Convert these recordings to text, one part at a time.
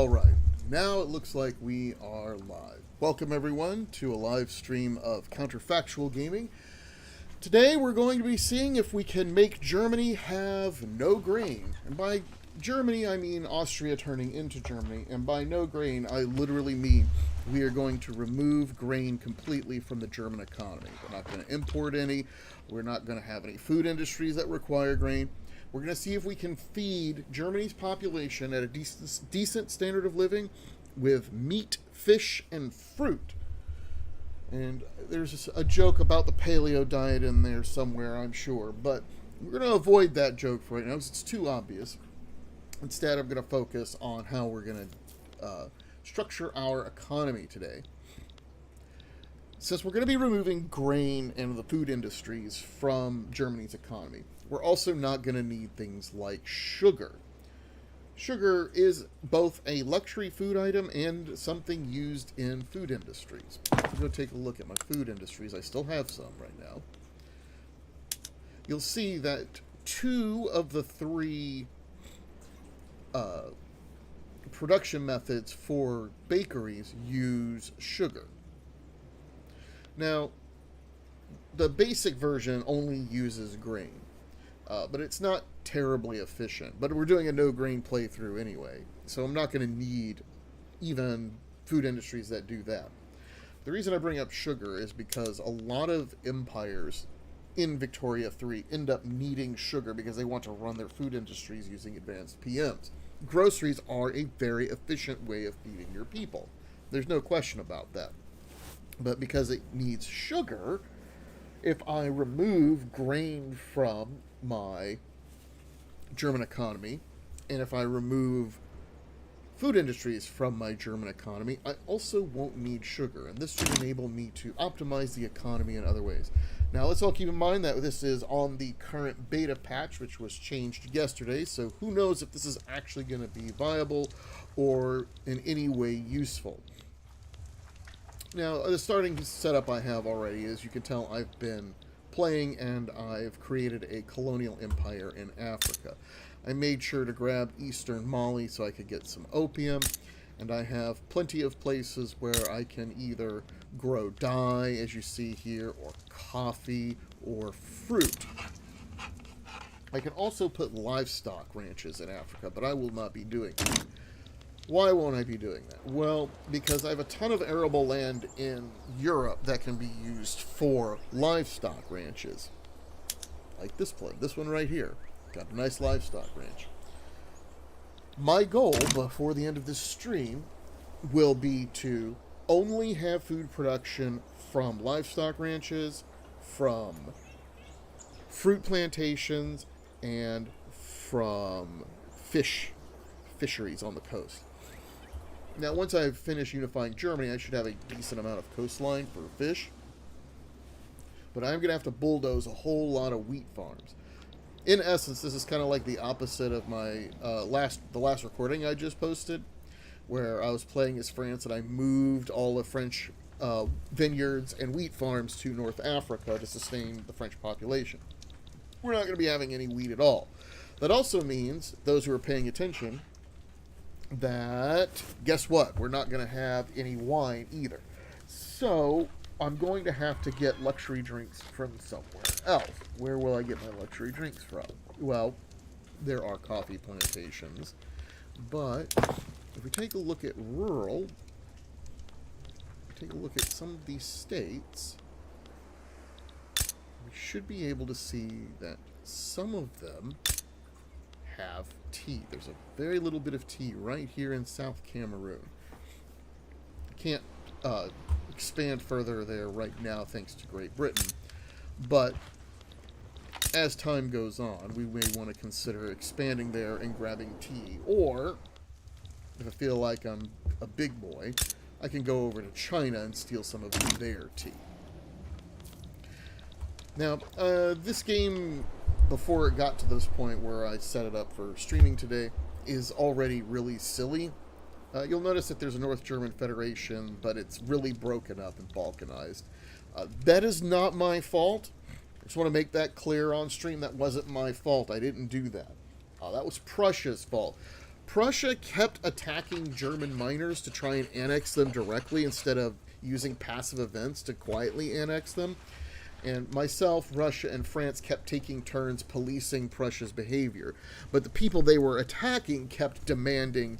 All right, now it looks like we are live. Welcome everyone to a live stream of Counterfactual Gaming. Today we're going to be seeing if we can make Germany have no grain. And by Germany I mean Austria turning into Germany, and by no grain I literally mean we are going to remove grain completely from the German economy. We're not going to import any, we're not going to have any food industries that require grain. We're going to see if we can feed Germany's population at a decent standard of living with meat, fish, and fruit. And there's a joke about the paleo diet in there somewhere, I'm sure. But we're going to avoid that joke for right now because it's too obvious. Instead, I'm going to focus on how we're going to structure our economy today. Since we're going to be removing grain and the food industries from Germany's economy, we're also not going to need things like sugar. Sugar is both a luxury food item and something used in food industries. If we go take a look at my food industries, I still have some right now. You'll see that 2 of the 3 production methods for bakeries use sugar. Now, the basic version only uses grain. But it's not terribly efficient. But we're doing a no-grain playthrough anyway, so I'm not going to need even food industries that do that. The reason I bring up sugar is because a lot of empires in Victoria 3 end up needing sugar because they want to run their food industries using advanced PMs. Groceries are a very efficient way of feeding your people. There's no question about that. But because it needs sugar, if I remove grain from my German economy, and if I remove food industries from my German economy, I also won't need sugar, and this should enable me to optimize the economy in other ways. Now, let's all keep in mind that this is on the current beta patch, which was changed yesterday, so who knows if this is actually going to be viable or in any way useful. Now, the starting setup I have already is, you can tell I've been playing and I've created a colonial empire in Africa. I made sure to grab eastern Mali so I could get some opium, and I have plenty of places where I can either grow dye, as you see here, or coffee, or fruit. I can also put livestock ranches in Africa, but I will not be doing that. Why won't I be doing that? Well, because I have a ton of arable land in Europe that can be used for livestock ranches. Like this one right here. Got a nice livestock ranch. My goal before the end of this stream will be to only have food production from livestock ranches, from fruit plantations, and from fisheries on the coast. Now, once I've finished unifying Germany, I should have a decent amount of coastline for fish. But I'm going to have to bulldoze a whole lot of wheat farms. In essence, this is kind of like the opposite of my the last recording I just posted, where I was playing as France and I moved all the French vineyards and wheat farms to North Africa to sustain the French population. We're not going to be having any wheat at all. That also means, those who are paying attention, that, guess what? We're not going to have any wine either. So, I'm going to have to get luxury drinks from somewhere else. Where will I get my luxury drinks from? Well, there are coffee plantations. But, if we take a look at rural, take a look at some of these states, we should be able to see that some of them have tea. There's a very little bit of tea right here in South Cameroon. Can't expand further there right now thanks to Great Britain, but as time goes on, we may want to consider expanding there and grabbing tea, or if I feel like I'm a big boy, I can go over to China and steal some of their tea. Now, this game, before it got to this point where I set it up for streaming today, is already really silly. You'll notice that there's a North German Federation, but it's really broken up and balkanized. That is not my fault. I just want to make that clear on stream. That wasn't my fault. I didn't do that. That was Prussia's fault. Prussia kept attacking German miners to try and annex them directly instead of using passive events to quietly annex them. And myself, Russia, and France kept taking turns policing Prussia's behavior. But the people they were attacking kept demanding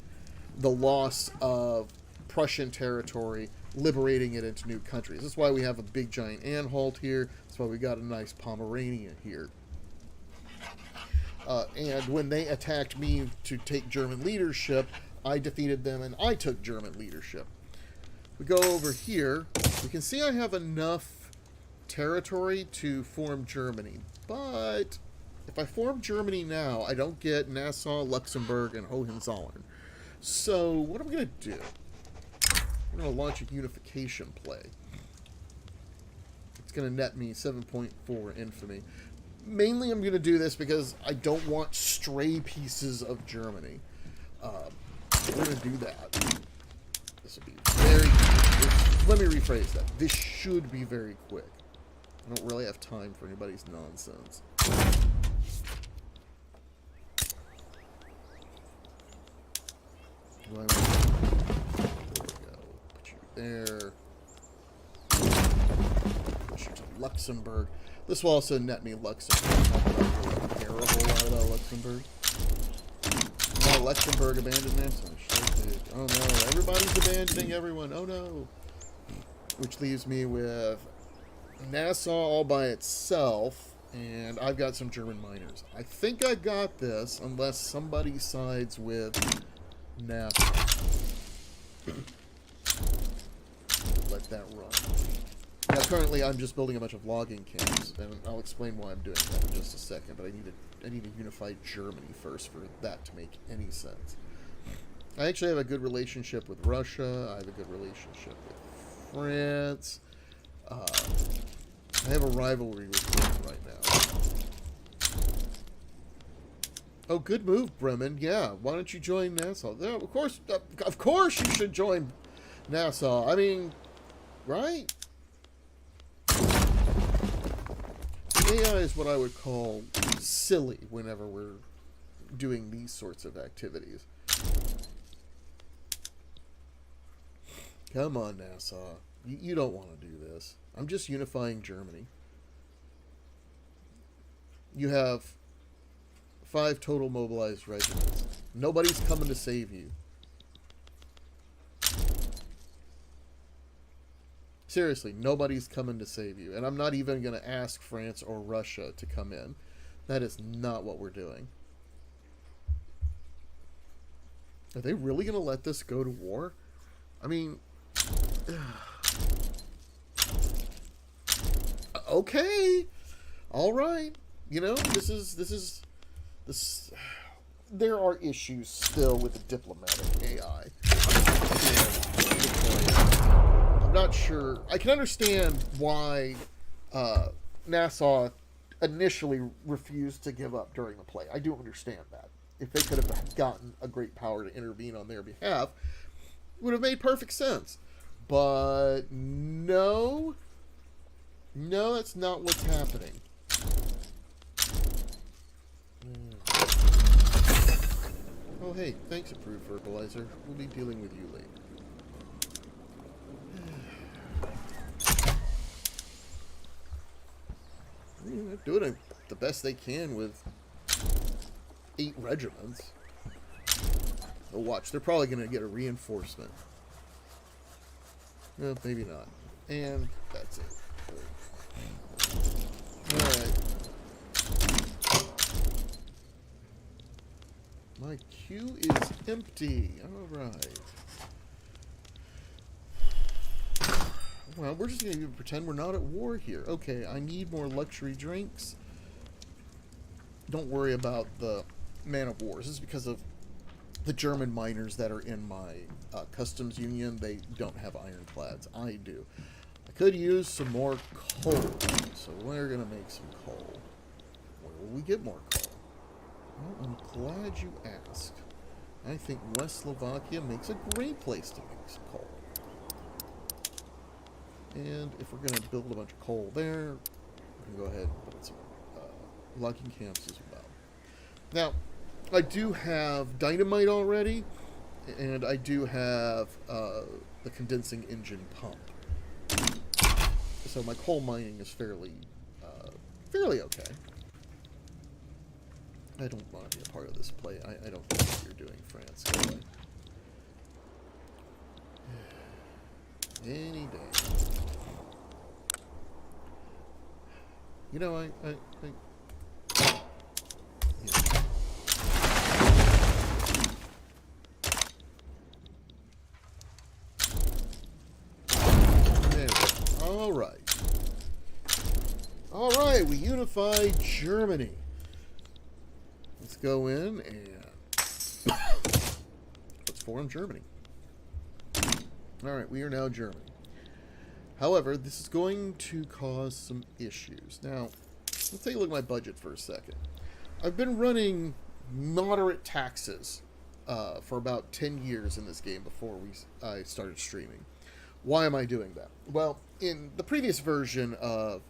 the loss of Prussian territory, liberating it into new countries. That's why we have a big giant Anhalt here. That's why we got a nice Pomerania here. And when they attacked me to take German leadership, I defeated them and I took German leadership. We go over here. We can see I have enough territory to form Germany. But if I form Germany now, I don't get Nassau, Luxembourg, and Hohenzollern. So what am I going to do? I'm going to launch a unification play. It's going to net me 7.4 infamy. Mainly I'm going to do this because I don't want stray pieces of Germany. We're going to do that. This will be very... Let me rephrase that. This should be very quick. I don't really have time for anybody's nonsense. There we go. Put you there. Push you to Luxembourg. This will also net me Luxembourg. Not that I really care a whole lot about Luxembourg. Now Luxembourg abandoned Nassau. Oh no, everybody's abandoning everyone. Oh no. Which leaves me with Nassau all by itself, and I've got some German miners. I think I got this, unless somebody sides with Nassau. Let that run. Now, currently, I'm just building a bunch of logging camps, and I'll explain why I'm doing that in just a second. But I need to unify Germany first for that to make any sense. I actually have a good relationship with Russia. I have a good relationship with France. I have a rivalry with Britain right now. Oh, good move, Bremen. Yeah, why don't you join Nassau? Yeah, of course you should join Nassau. I mean, right? AI is what I would call silly whenever we're doing these sorts of activities. Come on, Nassau. You don't want to do this. I'm just unifying Germany. You have 5 total mobilized regiments. Nobody's coming to save you. Seriously, nobody's coming to save you. And I'm not even going to ask France or Russia to come in. That is not what we're doing. Are they really going to let this go to war? I mean... okay. All right. You know, this... There are issues still with the diplomatic AI. I'm not sure. I can understand why Nassau initially refused to give up during the play. I do understand that. If they could have gotten a great power to intervene on their behalf, it would have made perfect sense. But no. No, that's not what's happening. Oh, hey, thanks, Approved Fertilizer. We'll be dealing with you later. They're doing the best they can with 8 regiments. Oh, watch. They're probably going to get a reinforcement. No, maybe not. And that's it. Alright. My queue is empty. Alright. Well, we're just going to pretend we're not at war here. Okay, I need more luxury drinks. Don't worry about the man of wars. This is because of the German miners that are in my customs union. They don't have ironclads. I do. I could use some more coal. So we're going to make some coal. Where will we get more coal? Well, I'm glad you asked. I think West Slovakia makes a great place to make some coal. And if we're going to build a bunch of coal there, we can go ahead and put some logging camps as well. Now, I do have dynamite already, and I do have the condensing engine pump. So my coal mining is fairly okay. I don't want to be a part of this play. I don't know what you're doing, France. Any day. You know, yeah. There we go. All right. All right, we unified Germany. Let's go in and let's form Germany. All right, we are now Germany. However, this is going to cause some issues. Now, let's take a look at my budget for a second. I've been running moderate taxes for about 10 years in this game before I started streaming. Why am I doing that? Well, in the previous version of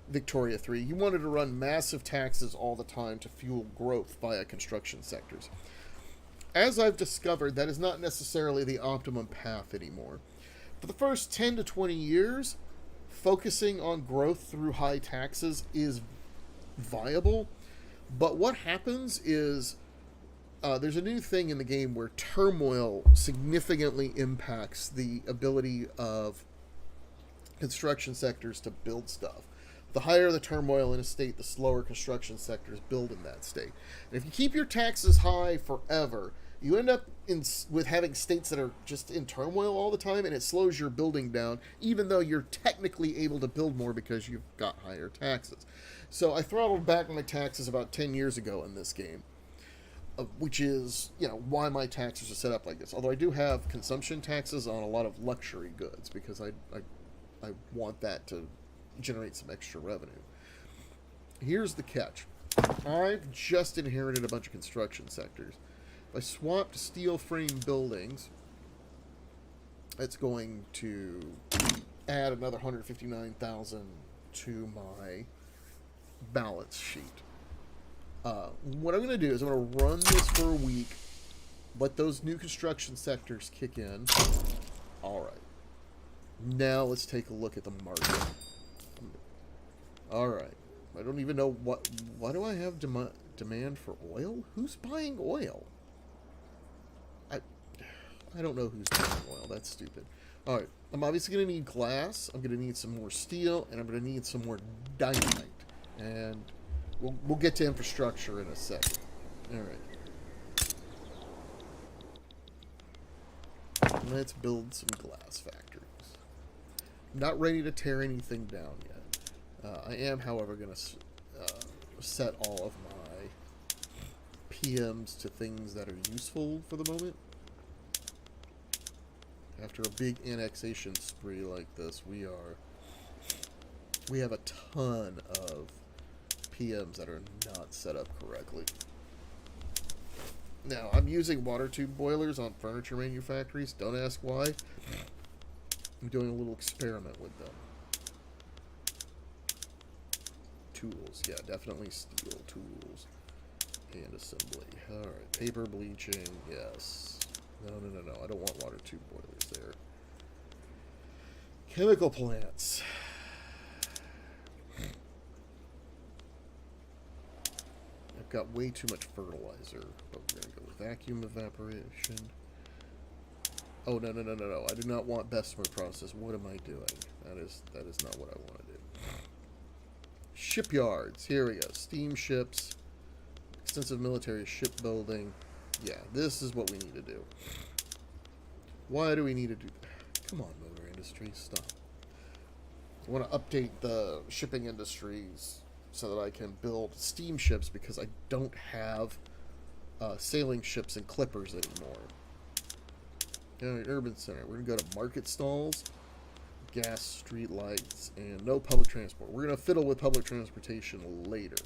Victoria 3, you wanted to run massive taxes all the time to fuel growth via construction sectors. As I've discovered, that is not necessarily the optimum path anymore. For the first 10 to 20 years, focusing on growth through high taxes is viable. But what happens is there's a new thing in the game where turmoil significantly impacts the ability of construction sectors to build stuff. The higher the turmoil in a state, the slower construction sectors build in that state. And if you keep your taxes high forever, you end up with having states that are just in turmoil all the time, and it slows your building down, even though you're technically able to build more because you've got higher taxes. So I throttled back my taxes about 10 years ago in this game, which is, why my taxes are set up like this. Although I do have consumption taxes on a lot of luxury goods, because I want that to generate some extra revenue. Here's the catch. I've just inherited a bunch of construction sectors. If I swap to steel frame buildings, it's going to add another 159,000 to my balance sheet. What I'm going to do is I'm going to run this for a week, let those new construction sectors kick in. All right. Now let's take a look at the market. All right. I don't even know why do I have demand for oil? Who's buying oil? I don't know who's buying oil. That's stupid. All right. I'm obviously going to need glass. I'm going to need some more steel, and I'm going to need some more dynamite. And we'll get to infrastructure in a second. All right. Let's build some glass factories. Not ready to tear anything down yet. I am, however, going to set all of my PMs to things that are useful for the moment. After a big annexation spree like this, we have a ton of PMs that are not set up correctly. Now, I'm using water tube boilers on furniture manufactories. Don't ask why. I'm doing a little experiment with them. Tools. Yeah, definitely steel tools. And assembly. Alright, paper bleaching. Yes. No. I don't want water tube boilers there. Chemical plants. I've got way too much fertilizer. But we're going to go with vacuum evaporation. Oh, no. I do not want Bessemer process. What am I doing? That is not what I want to do. Shipyards. Here we go. Steamships. Extensive military shipbuilding. Yeah, this is what we need to do. Why do we need to do that? Come on, motor industry, stop. I want to update the shipping industries so that I can build steamships because I don't have sailing ships and clippers anymore. Alright, urban center. We're going to go to market stalls, gas street lights, and no public transport. We're going to fiddle with public transportation later.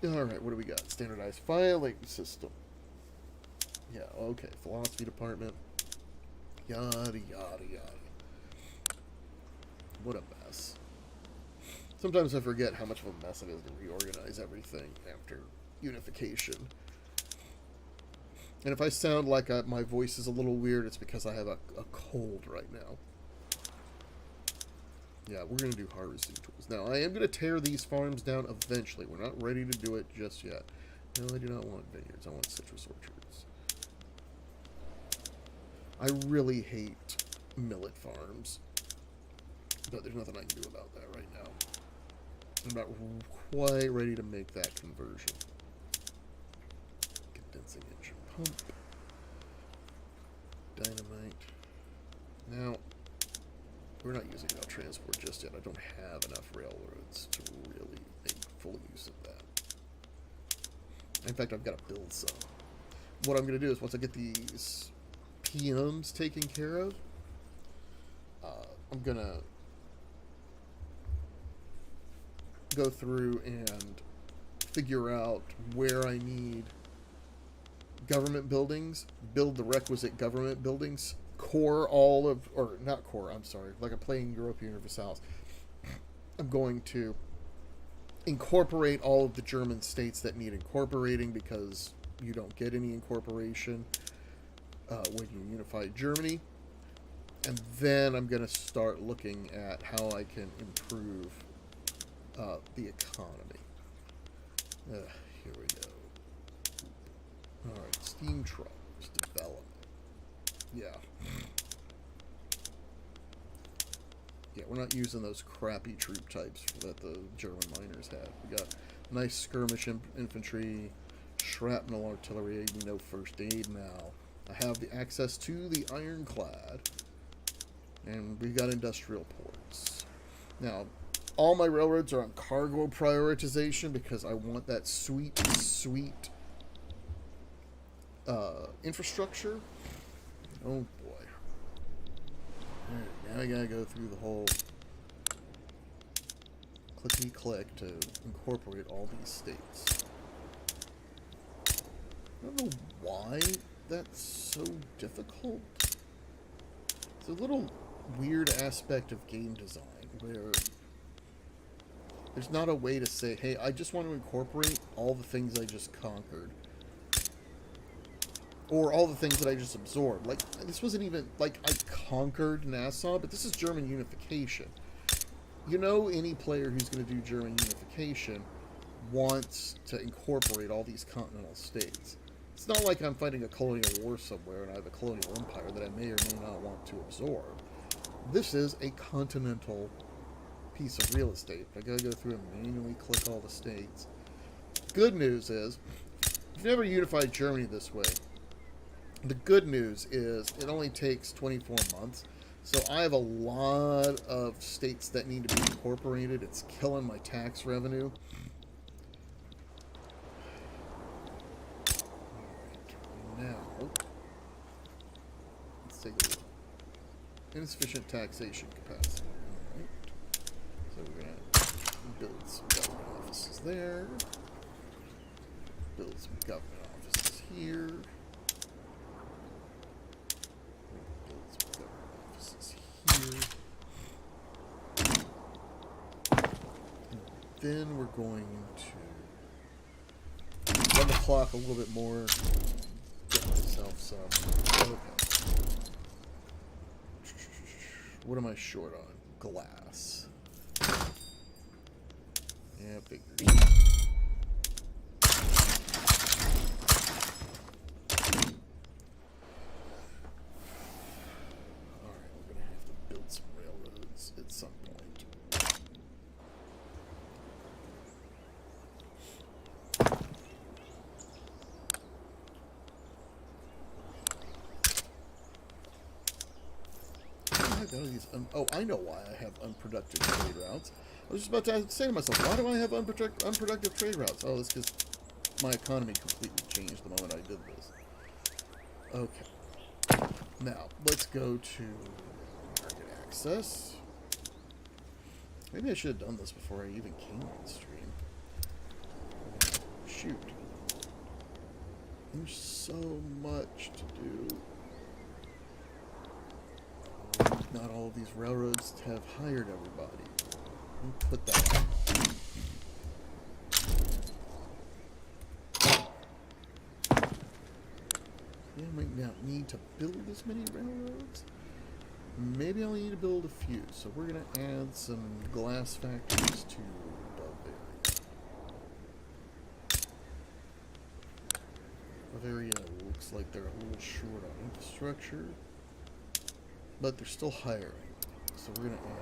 Alright, what do we got? Standardized filing system. Yeah, okay. Philosophy department. Yada, yada, yada. What a mess. Sometimes I forget how much of a mess it is to reorganize everything after unification. And if I sound like my voice is a little weird, it's because I have a cold right now. Yeah, we're going to do harvesting tools. Now, I am going to tear these farms down eventually. We're not ready to do it just yet. No, I do not want vineyards. I want citrus orchards. I really hate millet farms. But there's nothing I can do about that right now. I'm not quite ready to make that conversion. Condensing engine pump. Dynamite. Now, we're not using enough transport just yet. I don't have enough railroads to really make full use of that. In fact, I've got to build some. What I'm going to do is once I get these PMs taken care of, I'm going to go through and figure out where I need government buildings, build the requisite government buildings, like I'm playing Europa Universalis. I'm going to incorporate all of the German states that need incorporating, because you don't get any incorporation when you unify Germany. And then I'm going to start looking at how I can improve the economy. Here we go. Alright, steam trucks, development. Yeah. Yeah, we're not using those crappy troop types that the German miners had. We got nice skirmish infantry, shrapnel artillery, we know first aid now. I have the access to the ironclad, and we got industrial ports. Now, all my railroads are on cargo prioritization because I want that sweet infrastructure. Oh boy. Alright, now I gotta go through the whole clickety-click to incorporate all these states. I don't know why that's so difficult. It's a little weird aspect of game design where there's not a way to say, hey, I just want to incorporate all the things I just conquered. Or all the things that I just absorbed. Like, this wasn't even, like, I conquered Nassau, but this is German unification. You know, any player who's going to do German unification wants to incorporate all these continental states. It's not like I'm fighting a colonial war somewhere and I have a colonial empire that I may or may not want to absorb. This is a continental piece of real estate. I gotta go through and manually click all the states. Good news is, if you've never unified Germany this way, the good news is it only takes 24 months. So I have a lot of states that need to be incorporated. It's killing my tax revenue. Alright, now, let's take a look. Insufficient taxation capacity. Alright. So we're going to build some government offices there. Build some government offices here. Then we're going to run the clock a little bit more. Get myself some. Okay. What am I short on? Glass. Yeah, figures. Alright, we're gonna have to build some railroads at some point. Oh, I know why I have unproductive trade routes. I was just about to say to myself, why do I have unproductive trade routes? Oh, it's because my economy completely changed the moment I did this. Okay. Now, let's go to market access. Maybe I should have done this before I even came on stream. Shoot. There's so much to do. Not all of these railroads have hired everybody. We'll put that on. Yeah, I might not need to build as many railroads. Maybe I'll need to build a few. So we're going to add some glass factories to Bavaria. Bavaria looks like they're a little short on infrastructure, but they're still hiring. So we're going to add...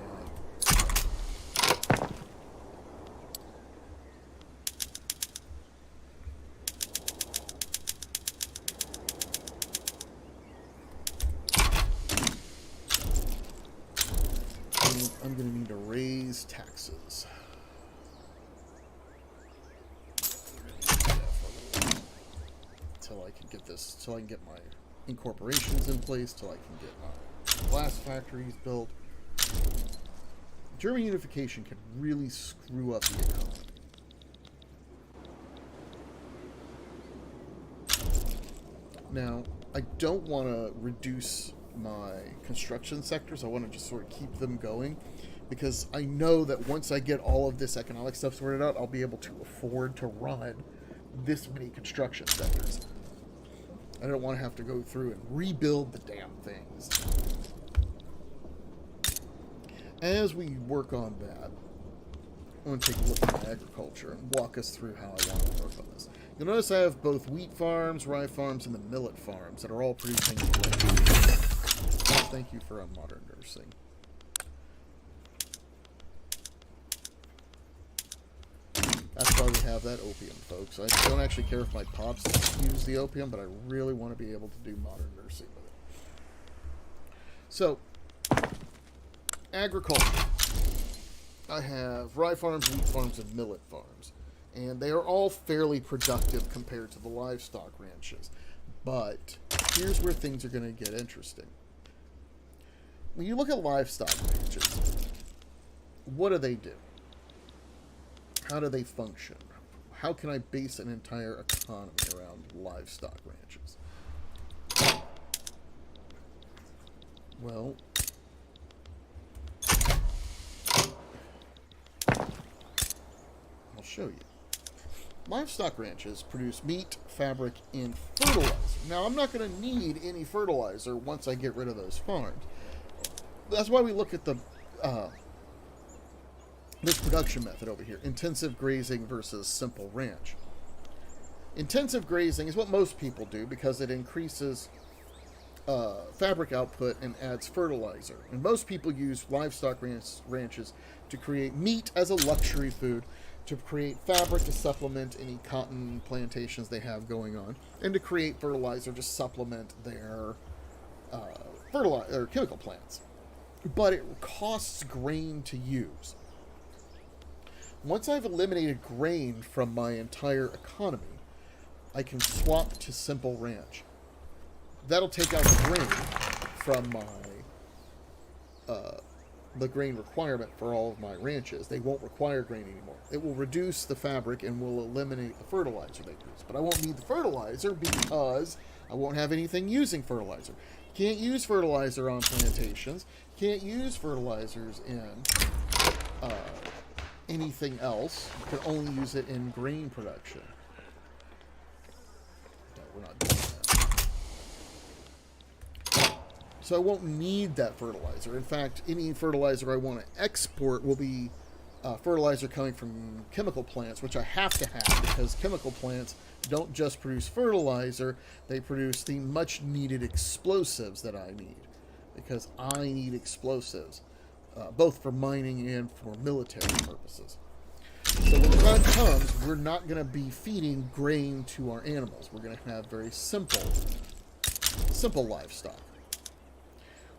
I'm going to need to raise taxes. Until I can get this, till I can get my incorporations in place, till I can get my glass factories built. German unification can really screw up the economy. Now, I don't want to reduce my construction sectors. I want to just sort of keep them going, because I know that once I get all of this economic stuff sorted out, I'll be able to afford to run this many construction sectors. I don't want to have to go through and rebuild the damn things. As we work on that, I want to take a look at agriculture and walk us through how I want to work on this. You'll notice I have both wheat farms, rye farms, and the millet farms that are all producing grain. Thank you for modern nursing. That's why we have that opium, folks. I don't actually care if my pops use the opium, but I really want to be able to do modern nursing with it. So, agriculture. I have rye farms, wheat farms, and millet farms. And they are all fairly productive compared to the livestock ranches. But here's where things are going to get interesting. When you look at livestock ranches, what do they do? How do they function? How can I base an entire economy around livestock ranches? Well, I'll show you. Livestock ranches produce meat, fabric, and fertilizer. Now, I'm not going to need any fertilizer once I get rid of those farms. That's why we look at the this production method over here, intensive grazing versus simple ranch. Intensive grazing is what most people do because it increases fabric output and adds fertilizer. And most people use livestock ranches to create meat as a luxury food, to create fabric to supplement any cotton plantations they have going on, and to create fertilizer to supplement their fertilizer or chemical plants. But it costs grain to use. Once I've eliminated grain from my entire economy, I can swap to simple ranch. That'll take out the grain from my the grain requirement for all of my ranches. They won't require grain anymore. It will reduce the fabric and will eliminate the fertilizer they use. But I won't need the fertilizer because I won't have anything using fertilizer. Can't use fertilizer on plantations. Can't use fertilizers in anything else. You can only use it in grain production. No, we're not doing that. So I won't need that fertilizer. In fact, any fertilizer I want to export will be fertilizer coming from chemical plants, which I have to have because chemical plants don't just produce fertilizer, they produce the much needed explosives that I need. Because I need explosives, both for mining and for military purposes. So when the time comes, we're not going to be feeding grain to our animals. We're going to have very simple livestock.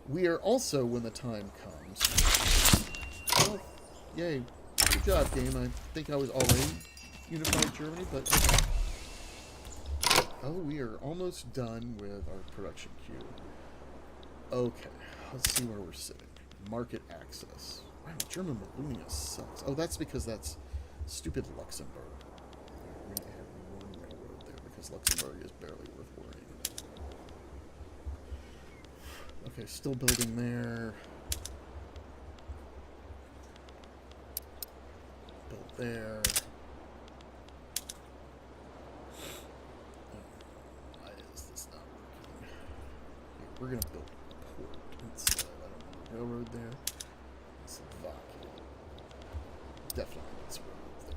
We are also, when the time comes, well, yay, good job, game. I think I was already unified Germany, but okay. Oh, we are almost done with our production queue. Okay, let's see where we're sitting. Market access. Wow, German Wallonia sucks. Oh, that's because that's stupid Luxembourg. We're going to add one railroad there because Luxembourg is barely worth worrying about. Okay, still building there. there. Why is this not working? Here, we're going to build a port instead. I don't want a railroad there. Slovakia. Definitely needs a railroad there.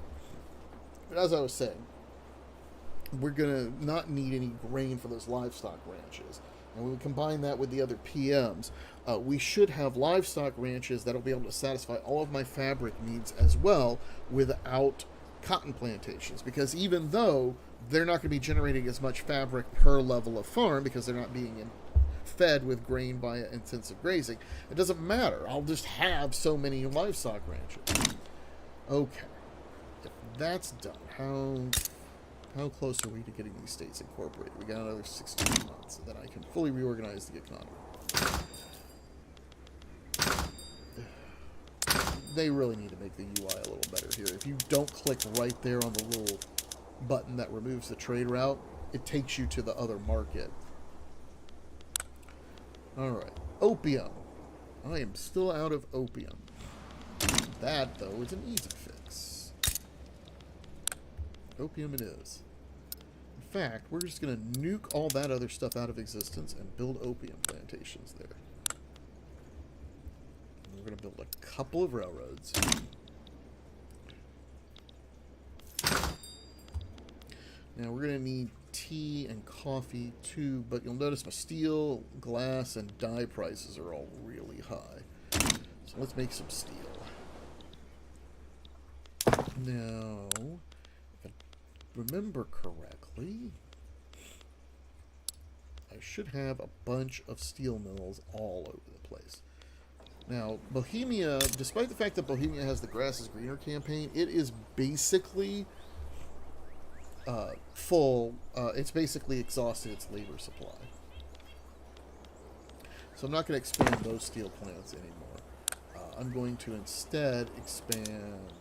But as I was saying, we're going to not need any grain for those livestock ranches. And when we combine that with the other PMs, we should have livestock ranches that'll be able to satisfy all of my fabric needs as well without cotton plantations. Because even though they're not going to be generating as much fabric per level of farm because they're not being fed with grain by intensive grazing, it doesn't matter. I'll just have so many livestock ranches. Okay. If that's done, how close are we to getting these states incorporated? We got another 16 months, and then I can fully reorganize the economy. They really need to make the UI a little better here. If you don't click right there on the little button that removes the trade route, it takes you to the other market. Alright, opium. I am still out of opium. That, though, is an easy fix. Opium it is. In fact, we're just going to nuke all that other stuff out of existence and build opium plantations there. And we're going to build a couple of railroads. Now we're going to need tea and coffee too, but you'll notice my steel, glass, and dye prices are all really high. So let's make some steel. Now, if I remember correctly, I should have a bunch of steel mills all over the place. Now, Bohemia, despite the fact that Bohemia has the Grass is Greener campaign, it is basically full. It's basically exhausted its labor supply. So I'm not going to expand those steel plants anymore. I'm going to instead expand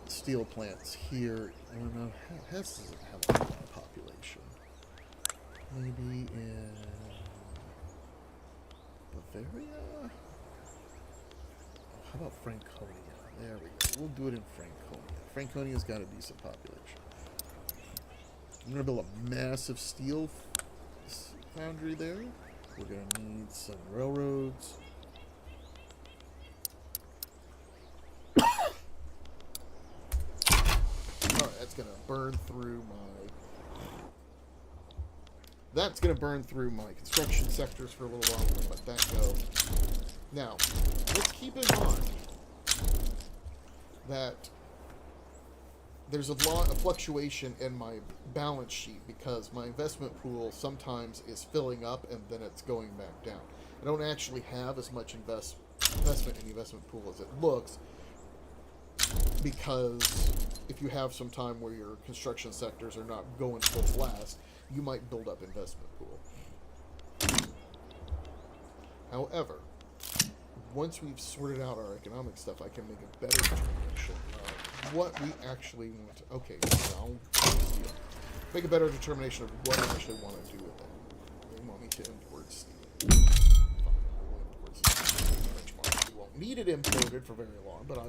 steel plants here. I don't know. Hesse doesn't have a lot of population. Maybe in Bavaria? Oh, how about Franconia? There we go. We'll do it in Franconia. Franconia's got a decent population. I'm going to build a massive steel foundry there. We're going to need some railroads. Alright, that's going to burn through my construction sectors for a little while. We'll let that go. Now, let's keep in mind that there's a lot of fluctuation in my balance sheet because my investment pool sometimes is filling up and then it's going back down. I don't actually have as much investment in the investment pool as it looks, because if you have some time where your construction sectors are not going full blast, you might build up investment pool. However, once we've sorted out our economic stuff, I can make a better determination of what we actually want to... Okay, I'll make a better determination of what I actually want to do with it. They want me to import steel. Fine, I will import steel. French market. We won't need it imported for very long, but I will...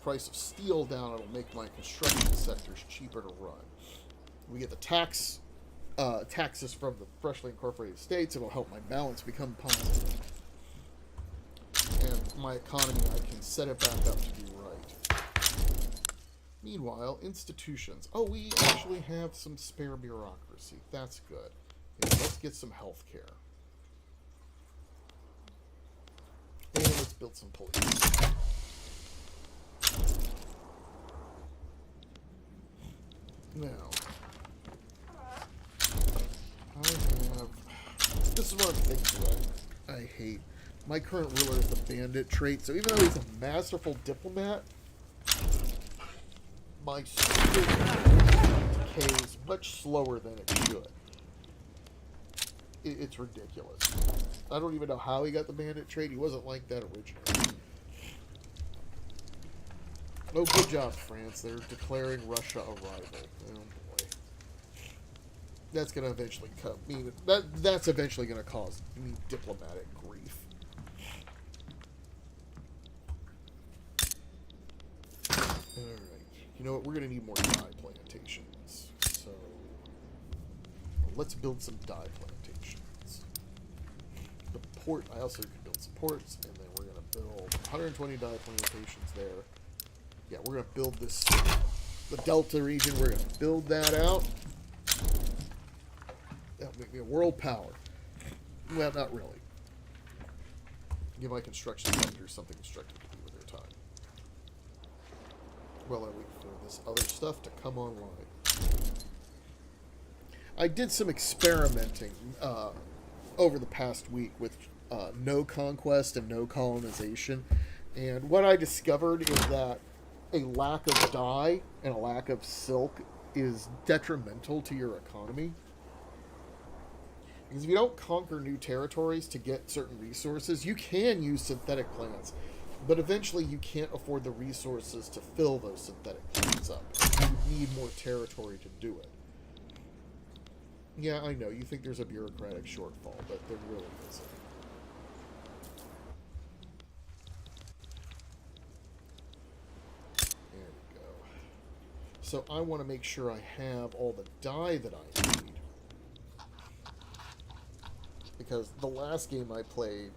price of steel down, it'll make my construction sectors cheaper to run. We get the taxes from the freshly incorporated states. It'll help my balance become positive. And my economy, I can set it back up to be right. Meanwhile, institutions. Oh, we actually have some spare bureaucracy. That's good. Okay, let's get some health care. And let's build some police. Now, this is one of the things that I hate. My current ruler is the bandit trait, so even though he's a masterful diplomat, my stupid decays much slower than it should. It's ridiculous. I don't even know how he got the bandit trait. He wasn't like that originally. Oh, good job, France. They're declaring Russia a rival. Oh boy, that's going to eventually that's eventually going to cause me diplomatic grief. All right, you know what? We're going to need more dye plantations. So let's build some dye plantations. The port. I also can build some ports, and then we're going to build 120 dye plantations there. Yeah, we're going to build this, the Delta region, we're going to build that out. That'll make me a world power. Well, not really. Give my construction sector something constructive to do with their time. While I wait for this other stuff to come online. I did some experimenting over the past week with no conquest and no colonization. And what I discovered is that a lack of dye and a lack of silk is detrimental to your economy. Because if you don't conquer new territories to get certain resources, you can use synthetic plants, but eventually you can't afford the resources to fill those synthetic plants up. You need more territory to do it. Yeah, I know, you think there's a bureaucratic shortfall, but there really isn't. So I want to make sure I have all the dye that I need. Because the last game I played,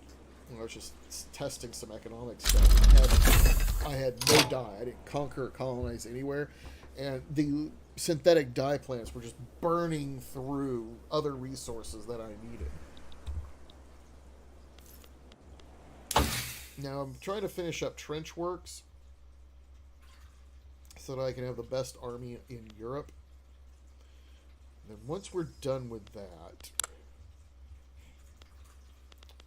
I was just testing some economic stuff. I had no dye. I didn't conquer or colonize anywhere. And the synthetic dye plants were just burning through other resources that I needed. Now I'm trying to finish up trench works, so that I can have the best army in Europe. And then once we're done with that,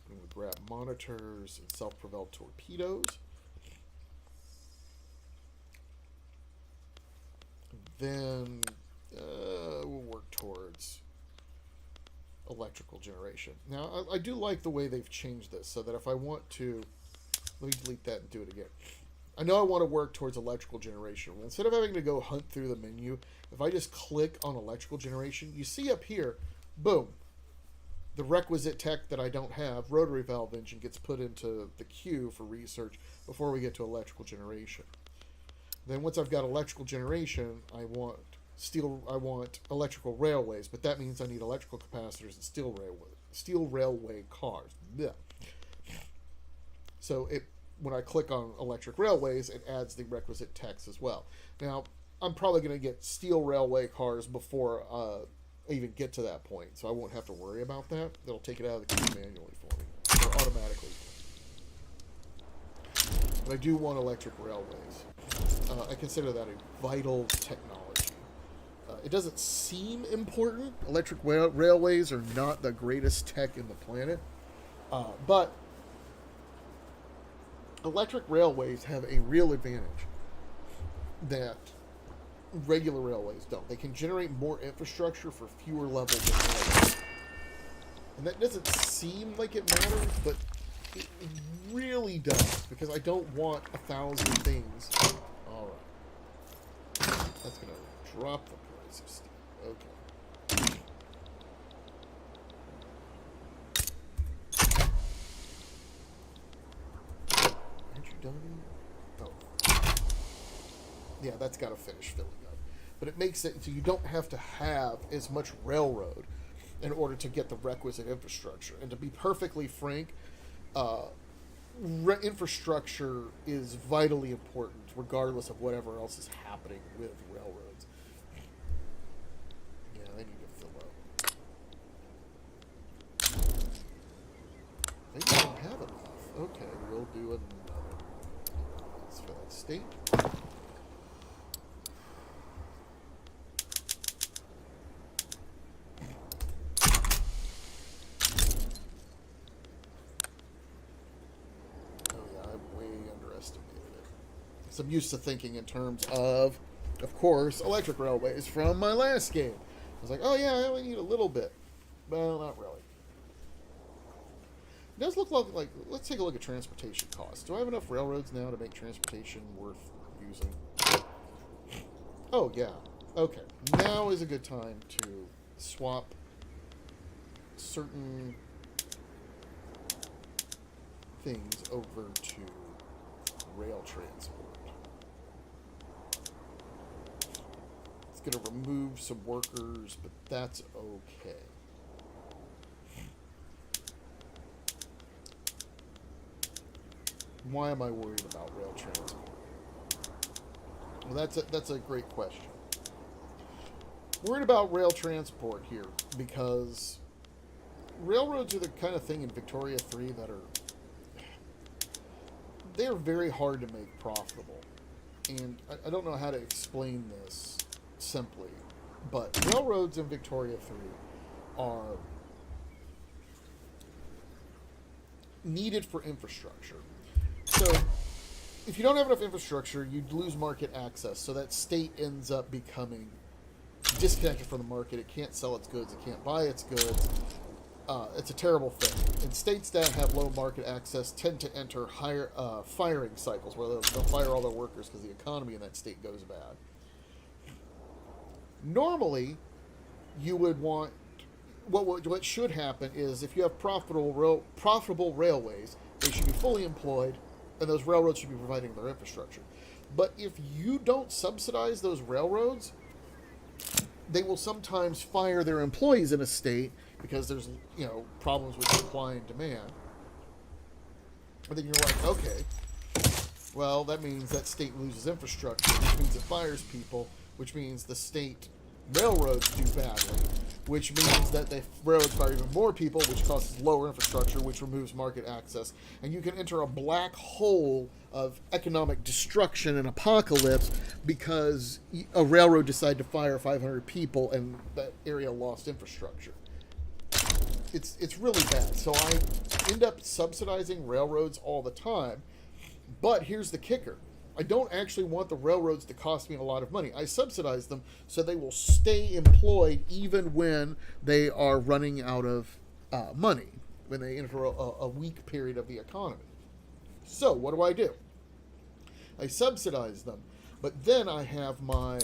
I'm going to grab monitors and self-propelled torpedoes. Then we'll work towards electrical generation. Now, I do like the way they've changed this, so that if I want to... Let me delete that and do it again. I know I want to work towards electrical generation. Well, instead of having to go hunt through the menu, if I just click on electrical generation, you see up here, boom, the requisite tech that I don't have, rotary valve engine, gets put into the queue for research before we get to electrical generation. Then once I've got electrical generation, I want electrical railways, but that means I need electrical capacitors and steel railway cars. Blech. So when I click on electric railways, it adds the requisite text as well. Now, I'm probably going to get steel railway cars before I even get to that point, so I won't have to worry about that. It'll take it out of the queue manually for me, or automatically. But I do want electric railways. I consider that a vital technology. It doesn't seem important. Electric railways are not the greatest tech in the planet, but electric railways have a real advantage that regular railways don't. They can generate more infrastructure for fewer levels of railway. And that doesn't seem like it matters, but it really does, because I don't want 1,000 things. Alright. That's going to drop the price of steel. Okay. Aren't you done? Oh. Yeah, that's got to finish filling up. But it makes it so you don't have to have as much railroad in order to get the requisite infrastructure. And to be perfectly frank, infrastructure is vitally important, regardless of whatever else is happening with railroads. Yeah, I need to fill up. Maybe I don't have enough. Okay, we'll do another. Let's fill that state. I'm used to thinking in terms of course, electric railways from my last game. I was like, oh yeah, I only need a little bit. Well, not really. It does look like let's take a look at transportation costs. Do I have enough railroads now to make transportation worth using? Oh, yeah. Okay. Now is a good time to swap certain things over to rail transport. It's going to remove some workers, but that's okay. Why am I worried about rail transport? Well, that's a great question. Worried about rail transport here because railroads are the kind of thing in Victoria 3 that they're very hard to make profitable. And I don't know how to explain this simply, but railroads in Victoria 3 are needed for infrastructure. So if you don't have enough infrastructure, you lose market access. So that state ends up becoming disconnected from the market. It can't sell its goods. It can't buy its goods. It's a terrible thing. And states that have low market access tend to enter higher firing cycles where they'll fire all their workers because the economy in that state goes bad. Normally, you would want what should happen is if you have profitable railways, they should be fully employed, and those railroads should be providing their infrastructure. But if you don't subsidize those railroads, they will sometimes fire their employees in a state because there's problems with supply and demand. And then you're like, okay, well, that means that state loses infrastructure, which means it fires people, which means the state railroads do badly, which means that the railroads fire even more people, which causes lower infrastructure, which removes market access. And you can enter a black hole of economic destruction and apocalypse because a railroad decided to fire 500 people and that area lost infrastructure. It's really bad. So I end up subsidizing railroads all the time. But here's the kicker. I don't actually want the railroads to cost me a lot of money. I subsidize them so they will stay employed even when they are running out of money, when they enter a weak period of the economy. So what do? I subsidize them, but then I have my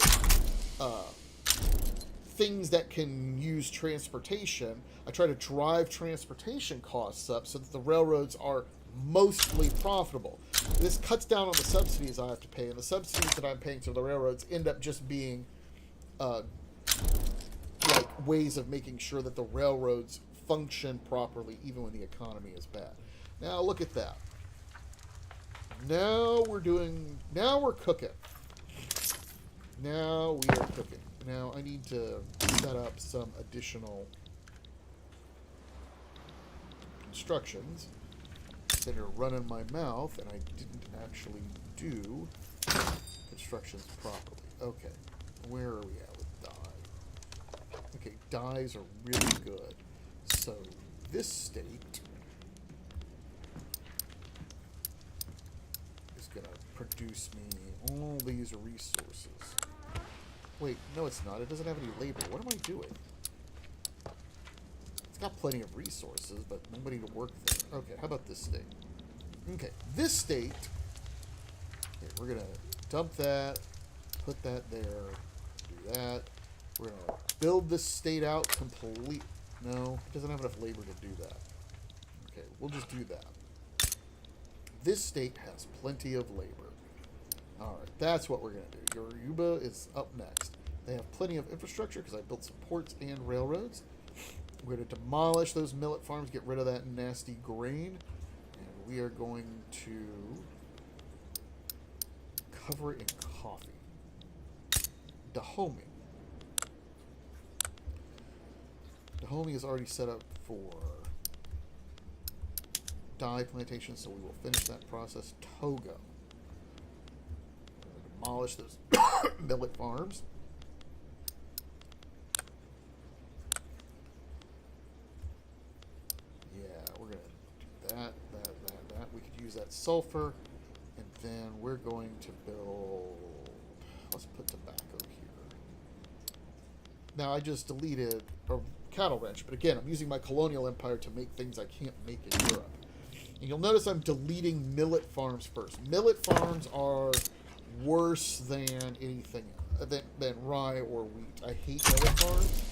things that can use transportation. I try to drive transportation costs up so that the railroads are mostly profitable. This cuts down on the subsidies I have to pay, and the subsidies that I'm paying to the railroads end up just being like ways of making sure that the railroads function properly even when the economy is bad. Now look at that. Now we're cooking. Now we are cooking. Now I need to set up some additional instructions that are running my mouth, and I didn't actually do constructions properly. Okay, where are we at with dye? Okay, dyes are really good. So this state is going to produce me all these resources. Wait, no it's not. It doesn't have any labor. What am I doing? It's got plenty of resources, but nobody to work there. Okay, how about this state? Okay, this state, okay, we're going to dump that, put that there, do that. We're going to build this state out complete. No, it doesn't have enough labor to do that. Okay, we'll just do that. This state has plenty of labor. Alright, that's what we're going to do. Yoruba is up next. They have plenty of infrastructure because I built some ports and railroads. We're going to demolish those millet farms, get rid of that nasty grain, and we are going to cover it in coffee. Dahomey. Dahomey is already set up for dye plantation, so we will finish that process. Togo. We're going to demolish those millet farms. That. We could use that sulfur, and then we're going to build, let's put tobacco here. Now I just deleted a cattle ranch, but again, I'm using my colonial empire to make things I can't make in Europe. And you'll notice I'm deleting millet farms first. Millet farms are worse than anything else. than rye or wheat. I hate millet farms.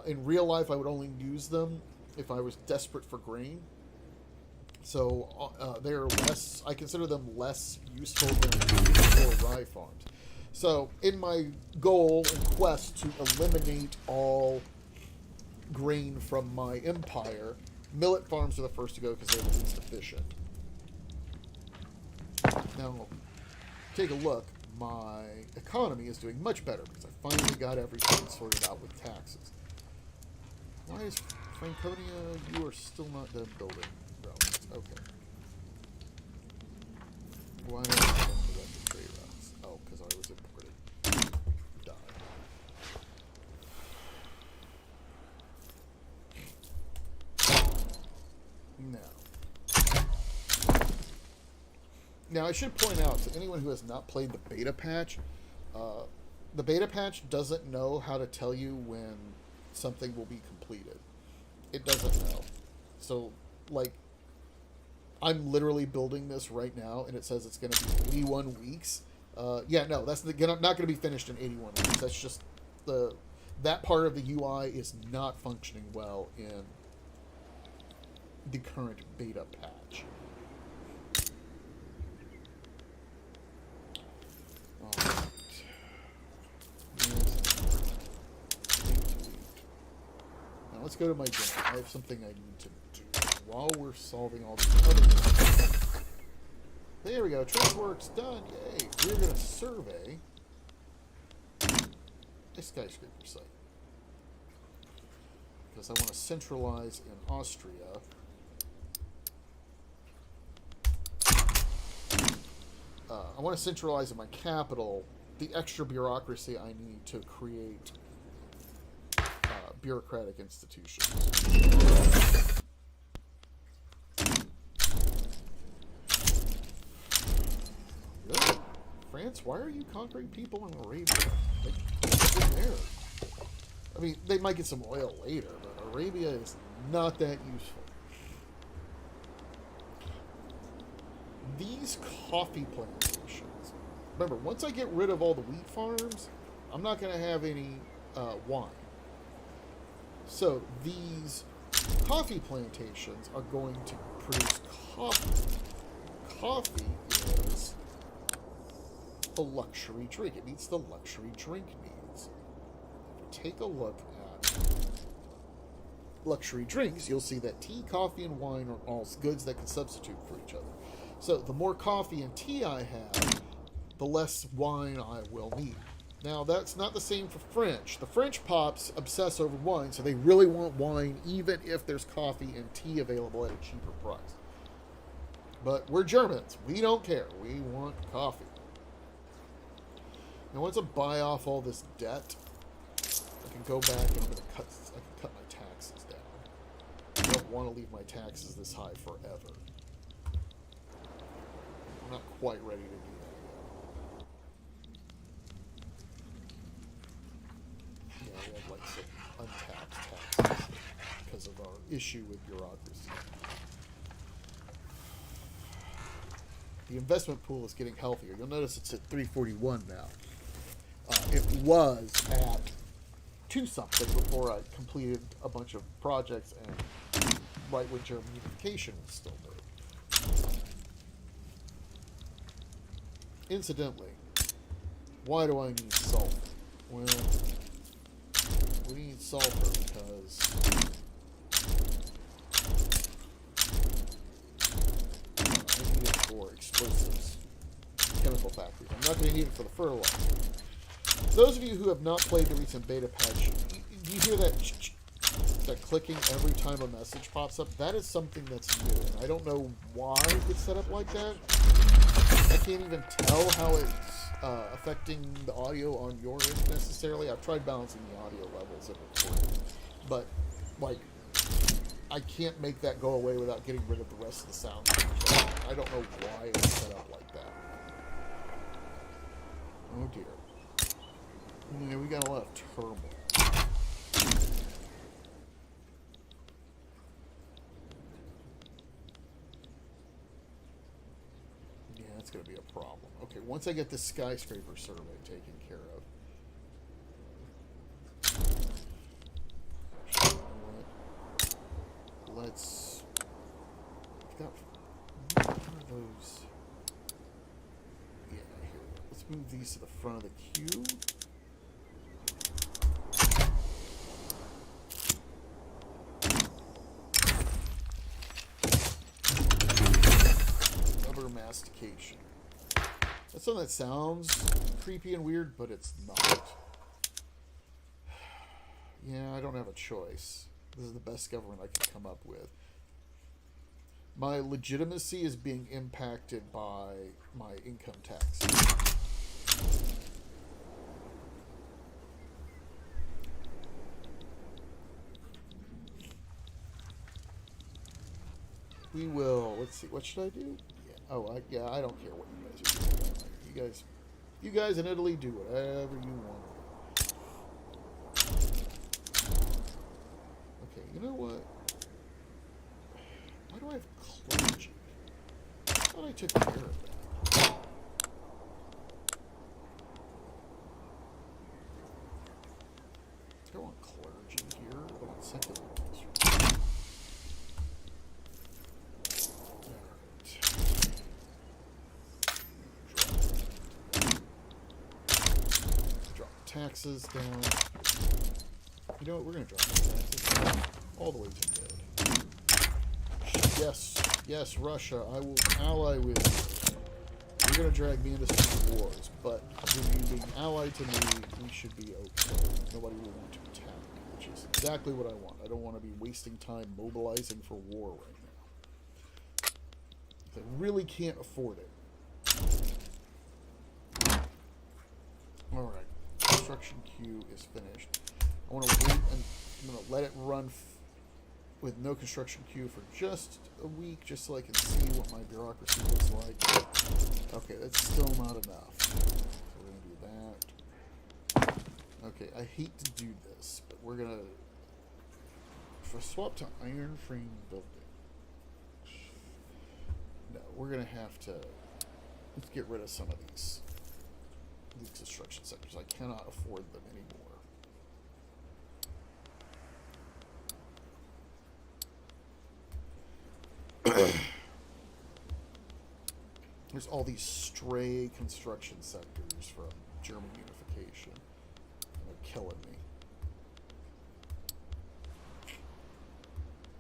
In real life, I would only use them if I was desperate for grain. So they're less. I consider them less useful than for rye farms. So in my goal and quest to eliminate all grain from my empire, millet farms are the first to go because they're the least efficient. Now, take a look. My economy is doing much better because I finally got everything sorted out with taxes. Why is Franconia? You are still not done building routes. Okay. Why not have the trade routes? Oh, because I was imported. Die. Now, I should point out to anyone who has not played the beta patch, the beta patch doesn't know how to tell you when something will be completed. It doesn't know. So, like, I'm literally building this right now, and it says it's going to be 81 weeks. Yeah, no, that's not going to be finished in 81 weeks. That's just that part of the UI is not functioning well in the current beta patch. Now let's go to my dinner. I have something I need to do while we're solving all these other things. There we go. Trade work's done. Yay. We're going to survey a skyscraper site. Because I want to centralize in Austria. I want to centralize in my capital the extra bureaucracy I need to create bureaucratic institutions. Really? France, why are you conquering people in Arabia? Like, what's in there? I mean, they might get some oil later, but Arabia is not that useful. These coffee plantations. Remember, once I get rid of all the wheat farms, I'm not going to have any wine. So these coffee plantations are going to produce coffee. Coffee is a luxury drink. It meets the luxury drink needs. Take a look at luxury drinks. You'll see that tea, coffee, and wine are all goods that can substitute for each other. So the more coffee and tea I have, the less wine I will need. Now, that's not the same for French. The French pops obsess over wine, so they really want wine even if there's coffee and tea available at a cheaper price. But we're Germans. We don't care. We want coffee. Now, once I buy off all this debt, I can go back and I can cut my taxes down. I don't want to leave my taxes this high forever. I'm not quite ready to do that yet. Yeah, we have like some untapped taxes because of our issue with bureaucracy. The investment pool is getting healthier. You'll notice it's at 341 now. It was at 2-something before I completed a bunch of projects and right when German unification was still there. Incidentally, why do I need sulfur? Well, we need sulfur because I need it for explosives, chemical factories. I'm not going to need it for the fertilizer. Those of you who have not played the recent beta patch, do you hear that clicking every time a message pops up? That is something that's new, and I don't know why it's set up like that. I can't even tell how it's affecting the audio on your end necessarily. I've tried balancing the audio levels of recording, but like I can't make that go away without getting rid of the rest of the sound. I don't know why it's set up like that. Oh dear. Yeah, we got a lot of turmoil. that's going to be a problem. Okay, once I get the skyscraper survey taken care of. You know what? Let's. I've got one of those. Yeah, here. Let's move these to the front of the queue. Mastication. That's something that sounds creepy and weird, but it's not. Yeah, I don't have a choice. This is the best government I can come up with. My legitimacy is being impacted by my income tax. We will. Let's see. What should I do? Oh, I don't care what you guys are doing. You guys in Italy do whatever you want. Okay, you know what? Why do I have clergy? I thought I took care of that. I don't want clergy here. I want secular ministry. Taxes down. You know what? We're going to drop the taxes down all the way to mid. Yes, Russia. I will ally with you. You're going to drag me into some wars, but with you being allied to me, we should be okay. Nobody will want to attack, which is exactly what I want. I don't want to be wasting time mobilizing for war right now. I really can't afford it. Alright. Construction queue is finished. I want to wait and I'm going to let it run with no construction queue for just a week, just so I can see what my bureaucracy looks like. Okay, that's still not enough. So we're going to do that. Okay, I hate to do this, but we're going to... If I swap to iron frame building... No, we're going to have to... Let's get rid of some of these construction sectors. I cannot afford them anymore. There's all these stray construction sectors from German unification. They're killing me.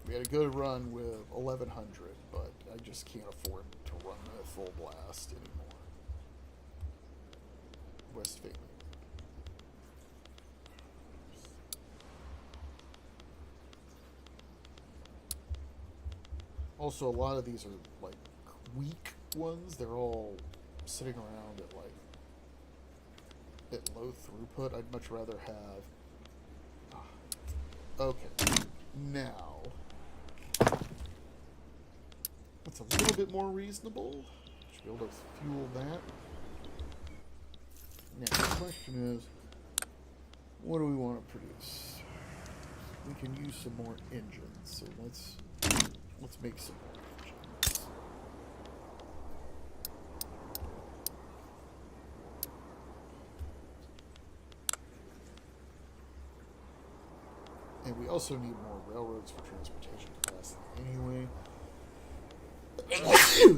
We had a good run with 1100, but I just can't afford to run a full blast anymore. Westphalia. Also, a lot of these are like weak ones. They're all sitting around at low throughput. I'd much rather have. Okay, now that's a little bit more reasonable. Should be able to fuel that. Now, the question is, what do we want to produce? We can use some more engines, so let's make some more engines. And we also need more railroads for transportation capacity anyway.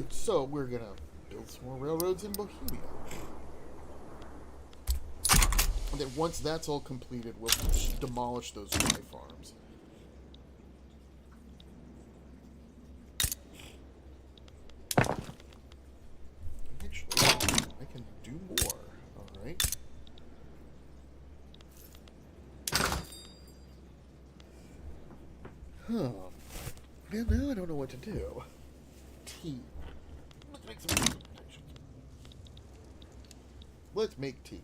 So we're going to build some more railroads in Bohemia. And then once that's all completed, we'll demolish those dry farms. Actually, I can do more. Alright. Huh. Yeah, now I don't know what to do. Tea. Let's make some transportation. Let's make tea.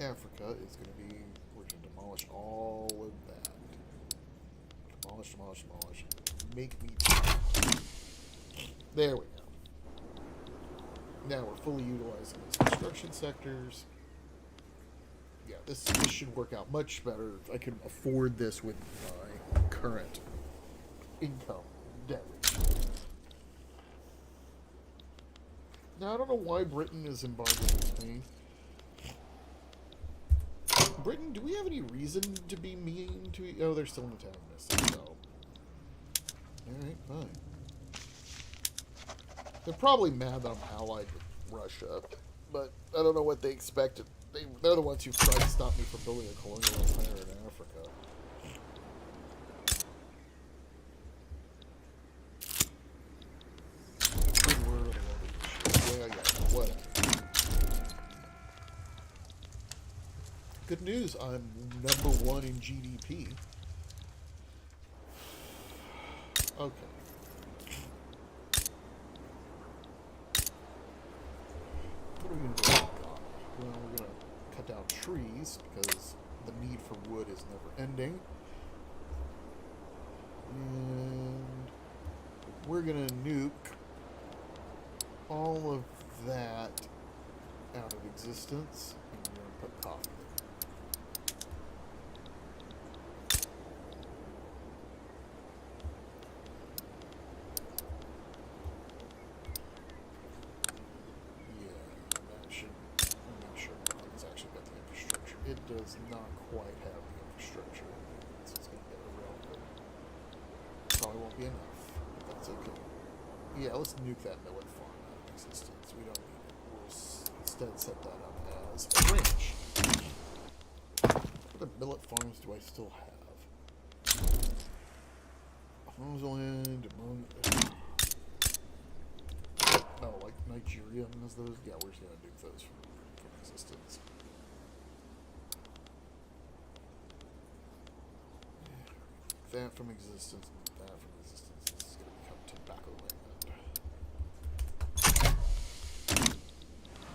Africa is going to be, we're going to demolish all of that. Demolish. Make me tea. There we go. Now we're fully utilizing these construction sectors. Yes, this should work out much better. I can afford this with my current income debt. Now, I don't know why Britain is embargoing me. Britain, do we have any reason to be mean to each? Oh, they're still antagonists, so. Alright, fine. They're probably mad that I'm allied with Russia, but I don't know what they expected. They're the ones who tried to stop me from building a colonial empire in Africa. Yeah, whatever. Good news, I'm #1 in GDP. Okay. What are we going to do? Well, we're going to cut down trees because the need for wood is never ending. And we're going to nuke all of that out of existence. And we're going to put coffee there. It does not quite have the infrastructure, so it's going to get irrelevant. Probably won't be enough, but that's okay. Yeah, let's nuke that millet farm out of existence. We don't need it. We'll instead set that up as a ranch. What other millet farms do I still have? Rosalind, no, like Nigerian is those? Yeah, we're just going to nuke those from existence. That from existence, and that from existence. This is going to become tobacco land.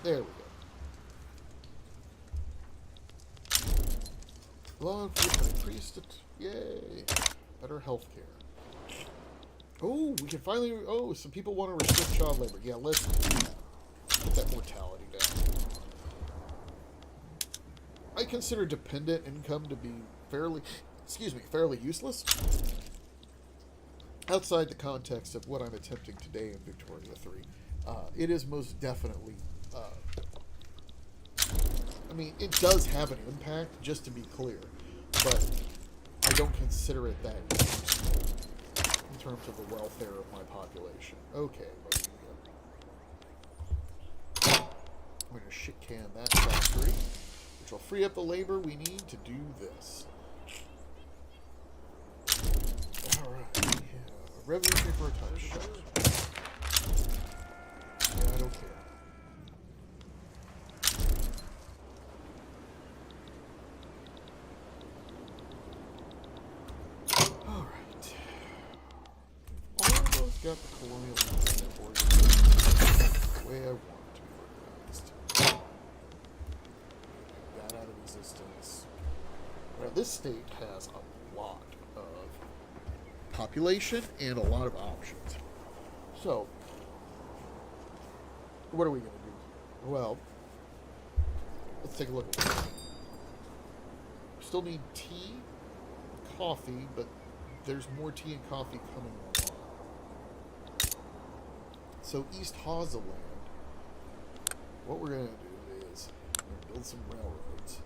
There we go. Law enforcement increased it. Yay! Better healthcare. Oh, we can finally. Oh, some people want to restrict child labor. Yeah, let's get that mortality down. I consider dependent income to be fairly useless outside the context of what I'm attempting today in Victoria 3. It is most definitely, I mean, it does have an impact, just to be clear, but I don't consider it that useful in terms of the welfare of my population. Okay, I'm going to shit can that factory, which will free up the labor we need to do this. Alright, yeah. Revolution for a touch. Yeah, I don't care. Alright. All of those got the colonial independent organization the way I want it to be organized. That out of existence. Well, this state has a lot of population and a lot of options. So, what are we going to do? Well, let's take a look at this. Still need tea, coffee, but there's more tea and coffee coming online. So, East Hazaland, what we're going to do is we're going to build some railroads.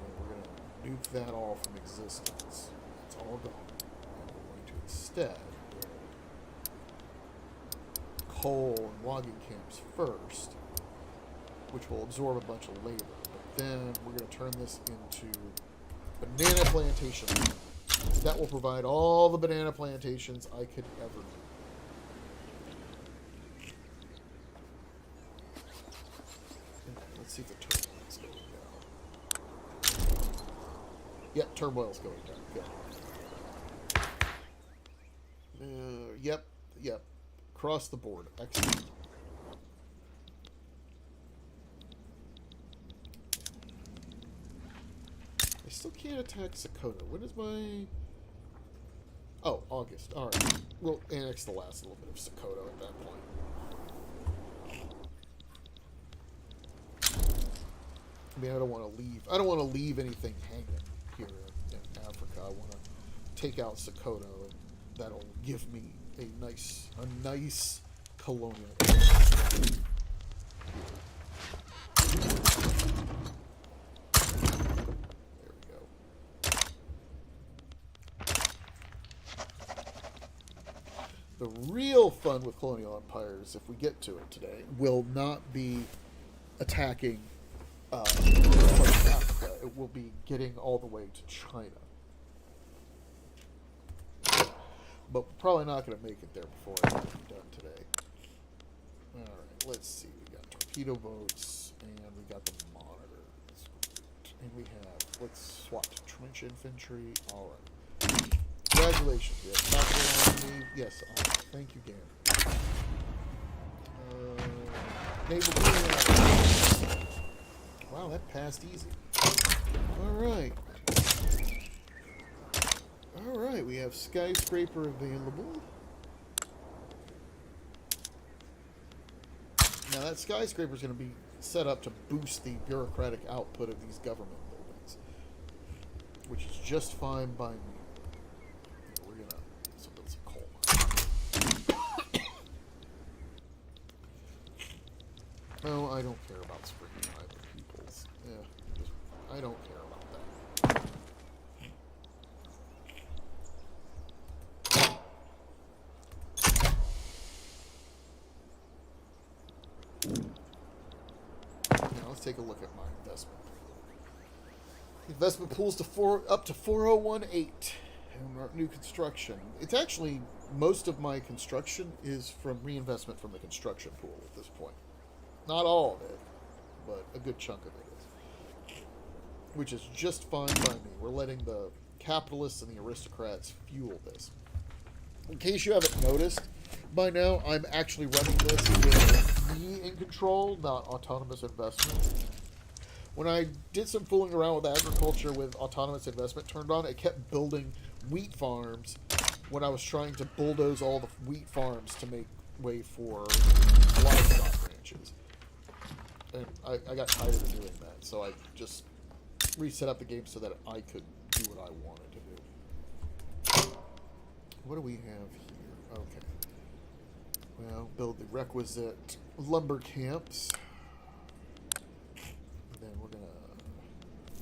And we're going to nuke that all from existence. It's all gone. And we're going to instead build coal and logging camps first, which will absorb a bunch of labor. But then we're going to turn this into banana plantation. That will provide all the banana plantations I could ever need. Let's see if the turmoil's going down. Yep, turmoil's going down. Good. Yep. Across the board. Excellent. I still can't attack Sakota. When is my... Oh, August. Alright. We'll annex the last little bit of Sakota at that point. I mean, I don't want to leave. I don't want to leave anything hanging here in Africa. I want to take out Sokoto, and that'll give me a nice colonial. There we go. The real fun with colonial empires, if we get to it today, will not be attacking Africa. It will be getting all the way to China. But we're probably not going to make it there before it's done today. Alright, let's see. We got torpedo boats, and we got the monitors. And we have, let's swap to trench infantry. Alright. Congratulations. We have capital on me. Yes, thank you, Garen. Naval cleanup. Wow, that passed easy. Alright. Alright, we have skyscraper available. Now that skyscraper is going to be set up to boost the bureaucratic output of these government buildings, which is just fine by me. We're going to build some coal mines. No, I don't care about springing either peoples. Yeah, I don't care about that. Now let's take a look at my investment. Investment pools to up to 4018 in our new construction. It's actually, most of my construction is from reinvestment from the construction pool at this point. Not all of it, but a good chunk of it is. Which is just fine by me. We're letting the capitalists and the aristocrats fuel this. In case you haven't noticed, by now I'm actually running this with me in control, not autonomous investment. When I did some fooling around with agriculture with autonomous investment turned on, it kept building wheat farms when I was trying to bulldoze all the wheat farms to make way for livestock ranches. And I got tired of doing that, so I just reset up the game so that I could do what I wanted to do. What do we have here? Okay. Well, build the requisite lumber camps. And then we're gonna...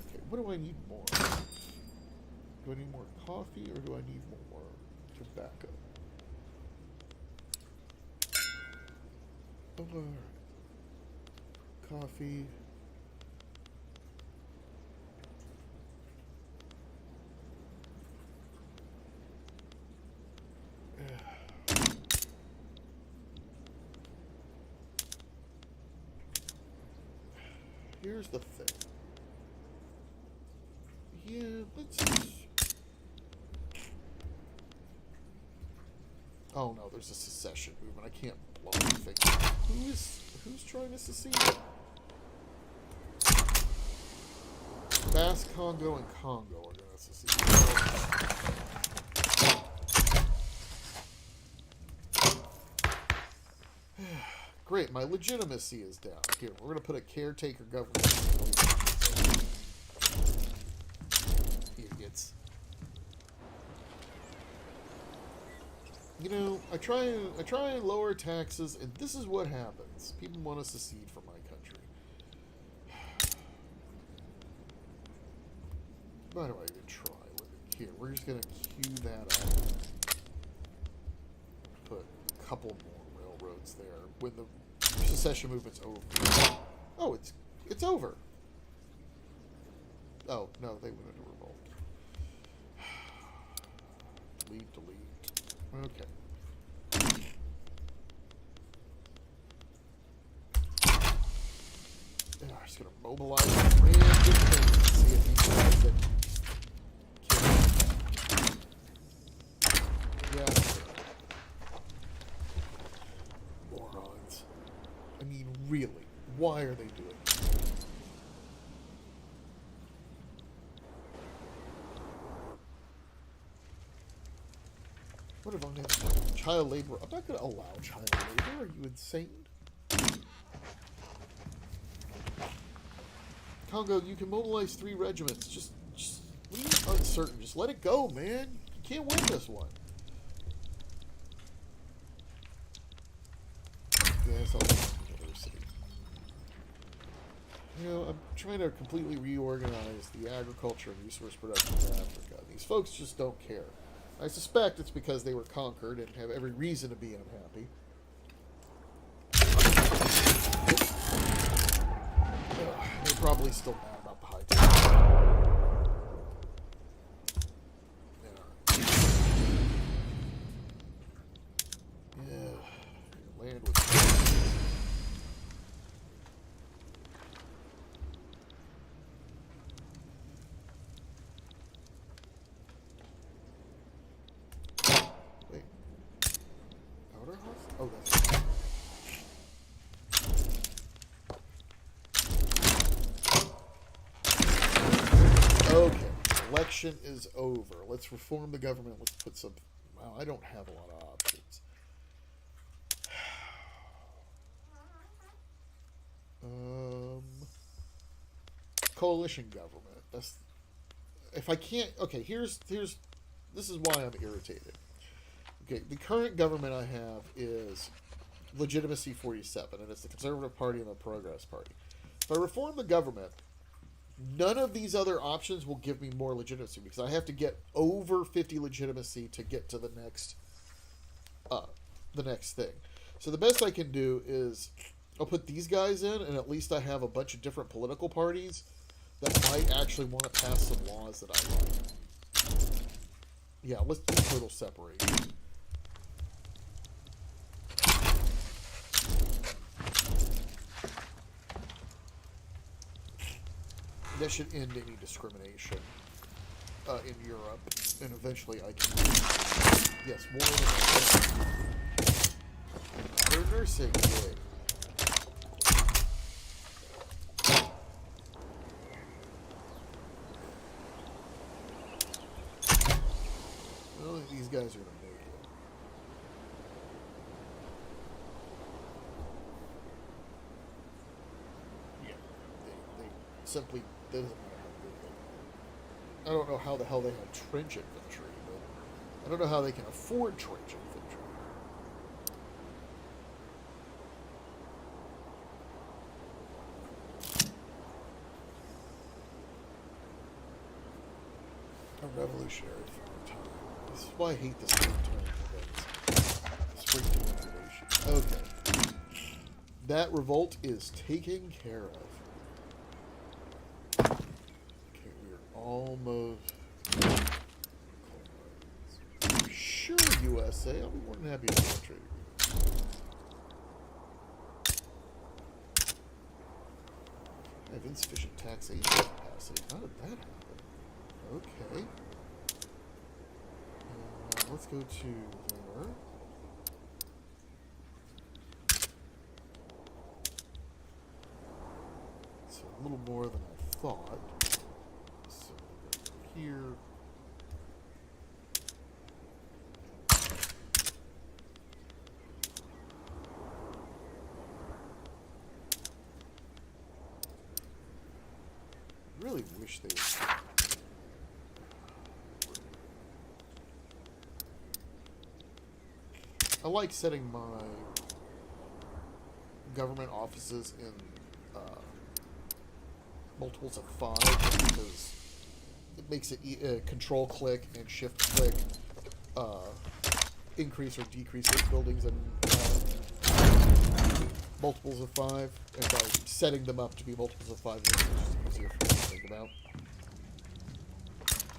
Okay, what do I need more? Do I need more coffee, or do I need more tobacco? Alright. Coffee. Here's the thing. Yeah, let's... Oh no, there's a secession movement. I can't blow anything. Who's trying to secede? Basque Congo and Congo are going to secede. Great, my legitimacy is down. Here, we're going to put a caretaker government. Idiots. You know, I try and lower taxes, and this is what happens. People want to secede from my country. Why do I even try with it? Here, we're just going to queue that up. Put a couple more railroads there. When the secession movement's over. Oh, it's over. Oh, no, they went into revolt. Delete. Okay. I'm just going to mobilize random things and see if these guys that kill. Yeah. Morons. I mean, really, why are they doing this? What if I'm going to child labor? I'm not going to allow child labor. Are you insane? Congo, you can mobilize 3 regiments. Just leave uncertain. Just let it go, man. You can't win this one. Yes, I'll take university. You know, I'm trying to completely reorganize the agriculture and resource production in Africa. These folks just don't care. I suspect it's because they were conquered and have every reason to be unhappy. They're probably still mad about the high tax. Yeah, your land was... Wait. Powder house? Oh, that's... Okay, election is over. Let's reform the government. Let's put some... Wow, I don't have a lot of options. Coalition government. That's... If I can't... Okay, here's... This is why I'm irritated. Okay, the current government I have is Legitimacy 47, and it's the Conservative Party and the Progress Party. If I reform the government... None of these other options will give me more legitimacy because I have to get over 50 legitimacy to get to the next thing. So the best I can do is I'll put these guys in, and at least I have a bunch of different political parties that might actually want to pass some laws that I like. Yeah, let's do total separation. That should end any discrimination in Europe, and eventually I can... Yes, more modern nursing. Good. I don't think these guys are going to make it. Yeah, they simply... Doesn't matter how good they are. I don't know how the hell they have trench infantry, but I don't know how they can afford trench infantry. A revolutionary time. This is why I hate the springtime events. The springtime invasion. Okay. That revolt is taken care of. Almost. Sure, USA. I'll be more than happy to trade agreement. I have insufficient taxation capacity. How did that happen? Okay. Let's go to there. So a little more than I thought. Here. Really wish they would. I like setting my government offices in multiples of 5 because it makes it control click and shift click increase or decrease those buildings in multiples of 5, and by setting them up to be multiples of 5 it's just easier for me to think about.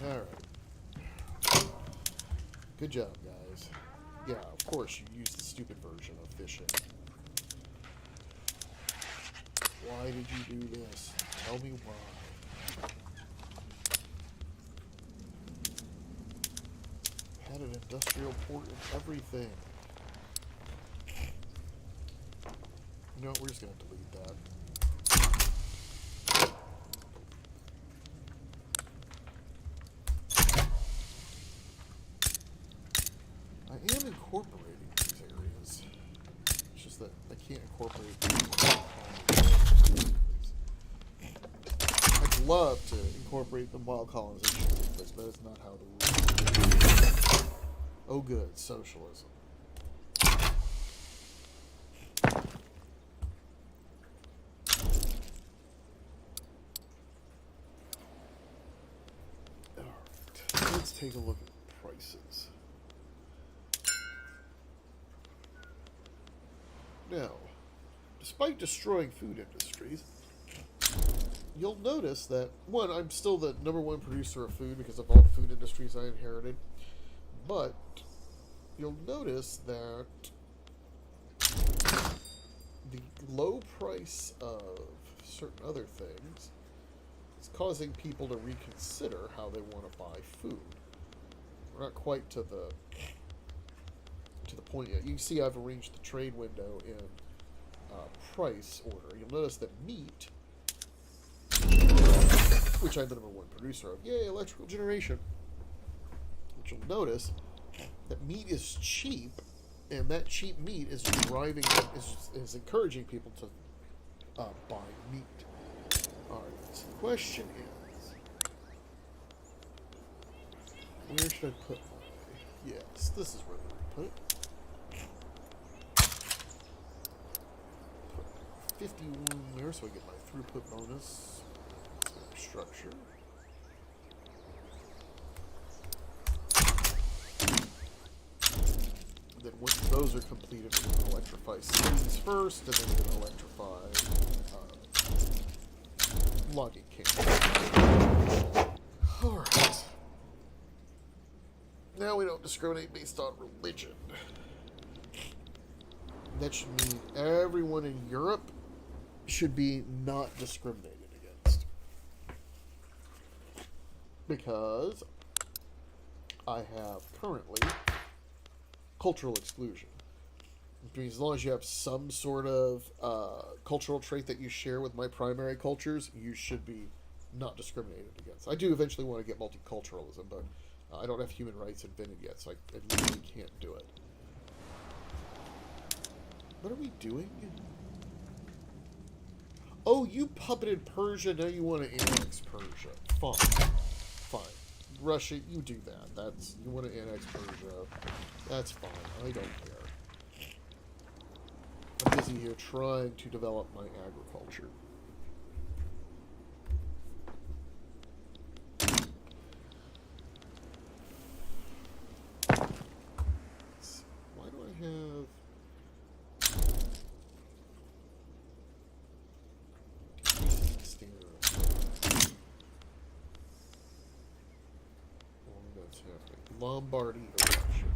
Alright. Good job, guys. Yeah, of course you use the stupid version of fishing. Why did you do this? Tell me why. Had an industrial port and everything. You know what, we're just gonna delete that. I am incorporating these areas. It's just that I can't incorporate them. love to incorporate the wild colonization sequence, but it's not how the rules. Oh, good, socialism. Alright, let's take a look at prices. Now, despite destroying food industries, you'll notice that, one, I'm still the #1 producer of food because of all the food industries I inherited, but you'll notice that the low price of certain other things is causing people to reconsider how they want to buy food. We're not quite to the point yet. You can see I've arranged the trade window in price order. You'll notice that meat, which I'm the #1 producer of, yay, electrical generation. But you'll notice that meat is cheap, and that cheap meat is is encouraging people to buy meat. Alright, so the question is, where should I put my... Yes, this is where I'm going to put it. 51 there, so I get my throughput bonus. Structure. Then once those are completed, we're going to electrify cities first, and then we're going to electrify logging camps. Alright. Now we don't discriminate based on religion. That should mean everyone in Europe should be not discriminated against. Because I have currently cultural exclusion. Which means as long as you have some sort of cultural trait that you share with my primary cultures, you should be not discriminated against. I do eventually want to get multiculturalism, but I don't have human rights invented yet, so I literally can't do it. What are we doing? Oh, you puppeted Persia, now you want to annex Persia. Fine. Fine. Russia, you do that. You want to annex Persia. That's fine. I don't care. I'm busy here trying to develop my agriculture. Why do I have... Lombardy eruption.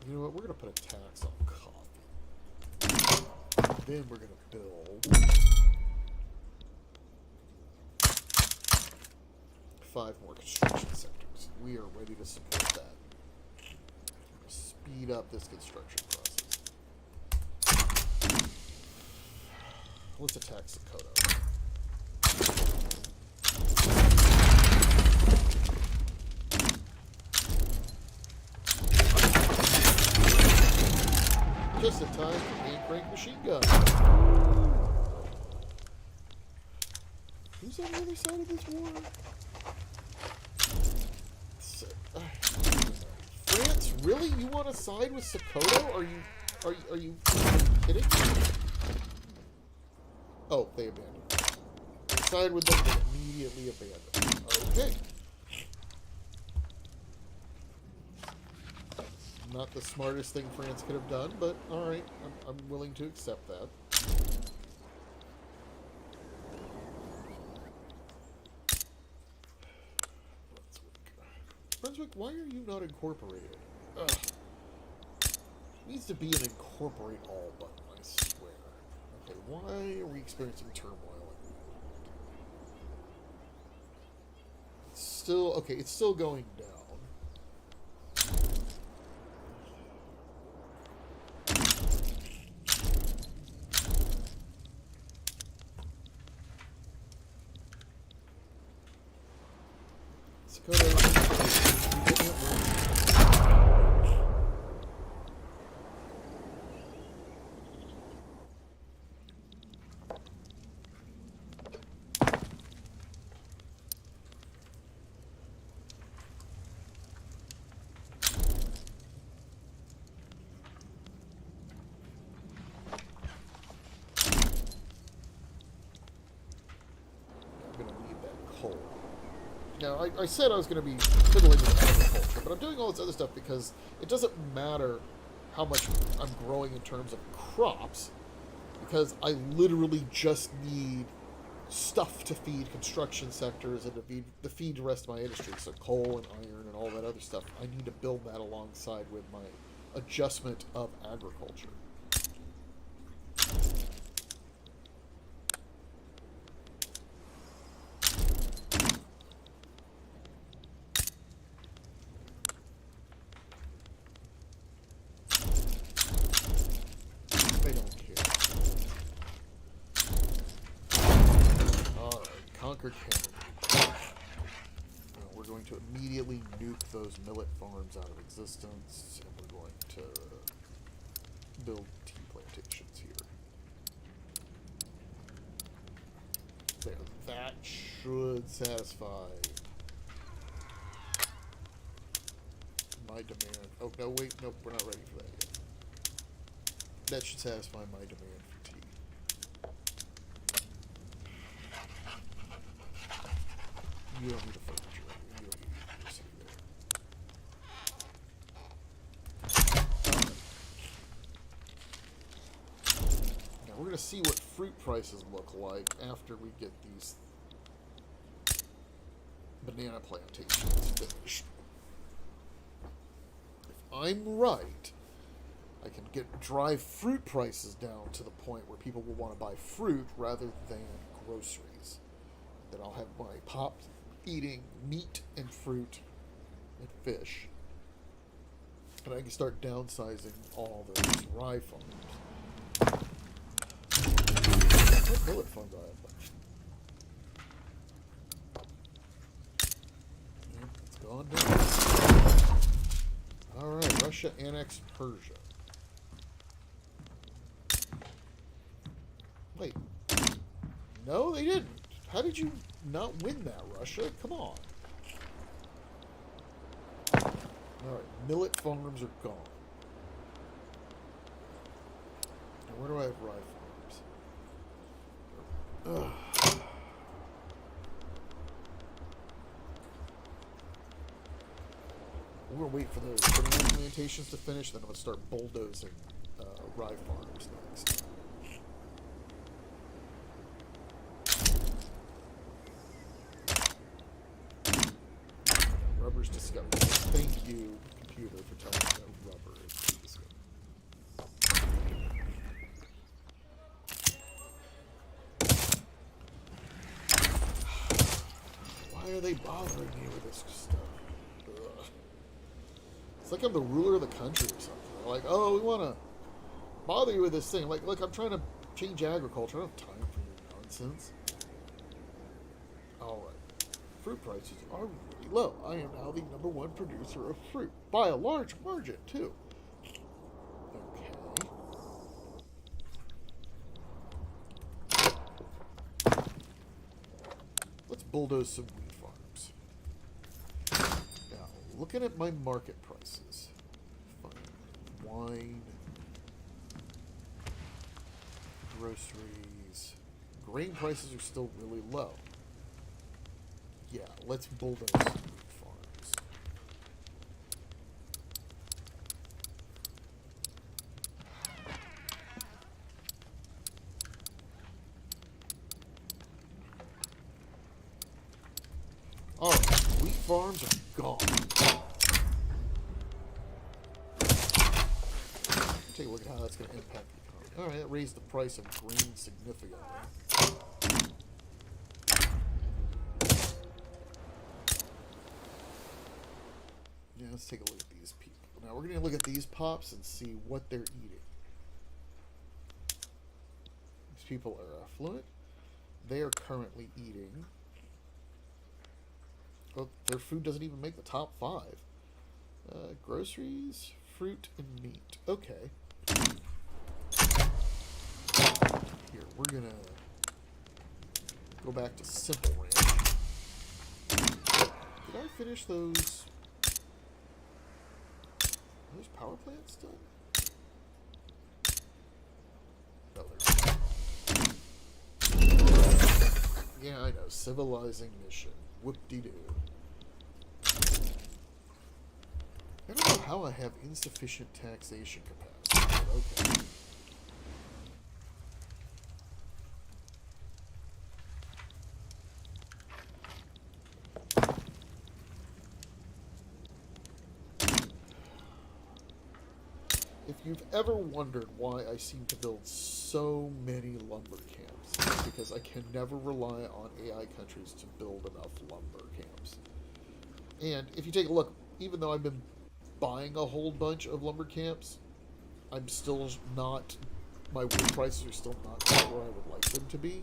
You know what? We're going to put a tax on coffee. Then we're going to build 5 more construction sectors. We are ready to support that. We're going to speed up this construction process. Let's attack Sokoto. Just in time for hand-crank machine gun. Who's on the other side of this war? France, really? You want to side with Sokoto? Are you kidding me? Oh, they abandoned. They side with them, they immediately abandoned. Okay. Not the smartest thing France could have done, but alright, I'm willing to accept that. Brunswick, why are you not incorporated? Ugh. Needs to be an incorporate all button, I swear. Okay, why are we experiencing turmoil? It's still, okay, it's still going down. coal. Now, I said I was going to be fiddling with agriculture, but I'm doing all this other stuff because it doesn't matter how much I'm growing in terms of crops, because I literally just need stuff to feed construction sectors and to feed the rest of my industry. So coal and iron and all that other stuff, I need to build that alongside with my adjustment of agriculture. We're going to immediately nuke those millet farms out of existence, and we're going to build tea plantations here. There, that should satisfy my demand. Oh, no, wait, nope, we're not ready for that yet. That should satisfy my demand for tea. You don't need a furniture. You don't need this there. Now we're going to see what fruit prices look like after we get these banana plantations finished. If I'm right, I can drive fruit prices down to the point where people will want to buy fruit rather than groceries. Then I'll have my pops eating meat and fruit and fish, and I can start downsizing all those rye farms. What millet farms do I have left? Yep, it's gone down. Alright, Russia annexed Persia. Wait. No, they didn't. How did you not win that, Russia? Come on. Alright, millet farms are gone. Now, where do I have rye farms? Ugh. We're going to wait for those banana plantations to finish, then I'm going to start bulldozing rye farms next. Rubber's discovered. Thank you, computer, for telling me that rubber is discovered. Why are they bothering me with this stuff? Ugh. It's like I'm the ruler of the country or something. They're like, oh, we want to bother you with this thing. Like, look, I'm trying to change agriculture. I don't have time for your nonsense. Alright. Fruit prices are really low. I am now the #1 producer of fruit. By a large margin, too. Okay. Let's bulldoze some wheat farms. Now, looking at my market prices. Wine. Groceries. Grain prices are still really low. Yeah, let's bulldoze some wheat farms. Alright, wheat farms are gone. Take a look at how that's going to impact the economy. Alright, that raised the price of grain significantly. Yeah, let's take a look at these people. Now we're going to look at these pops and see what they're eating. These people are affluent. They are currently eating... Oh, their food doesn't even make the top 5. Groceries, fruit, and meat. Okay. Here, we're going to go back to Simple Ranch. Did I finish those... Are those power plants done? No, they're not. Yeah, I know. Civilizing mission. Whoop-de-doo. I don't know how I have insufficient taxation capacity, but okay. If you've ever wondered why I seem to build so many lumber camps, it's because I can never rely on AI countries to build enough lumber camps. And if you take a look, even though I've been buying a whole bunch of lumber camps, I'm still not, my wood prices are still not quite where I would like them to be.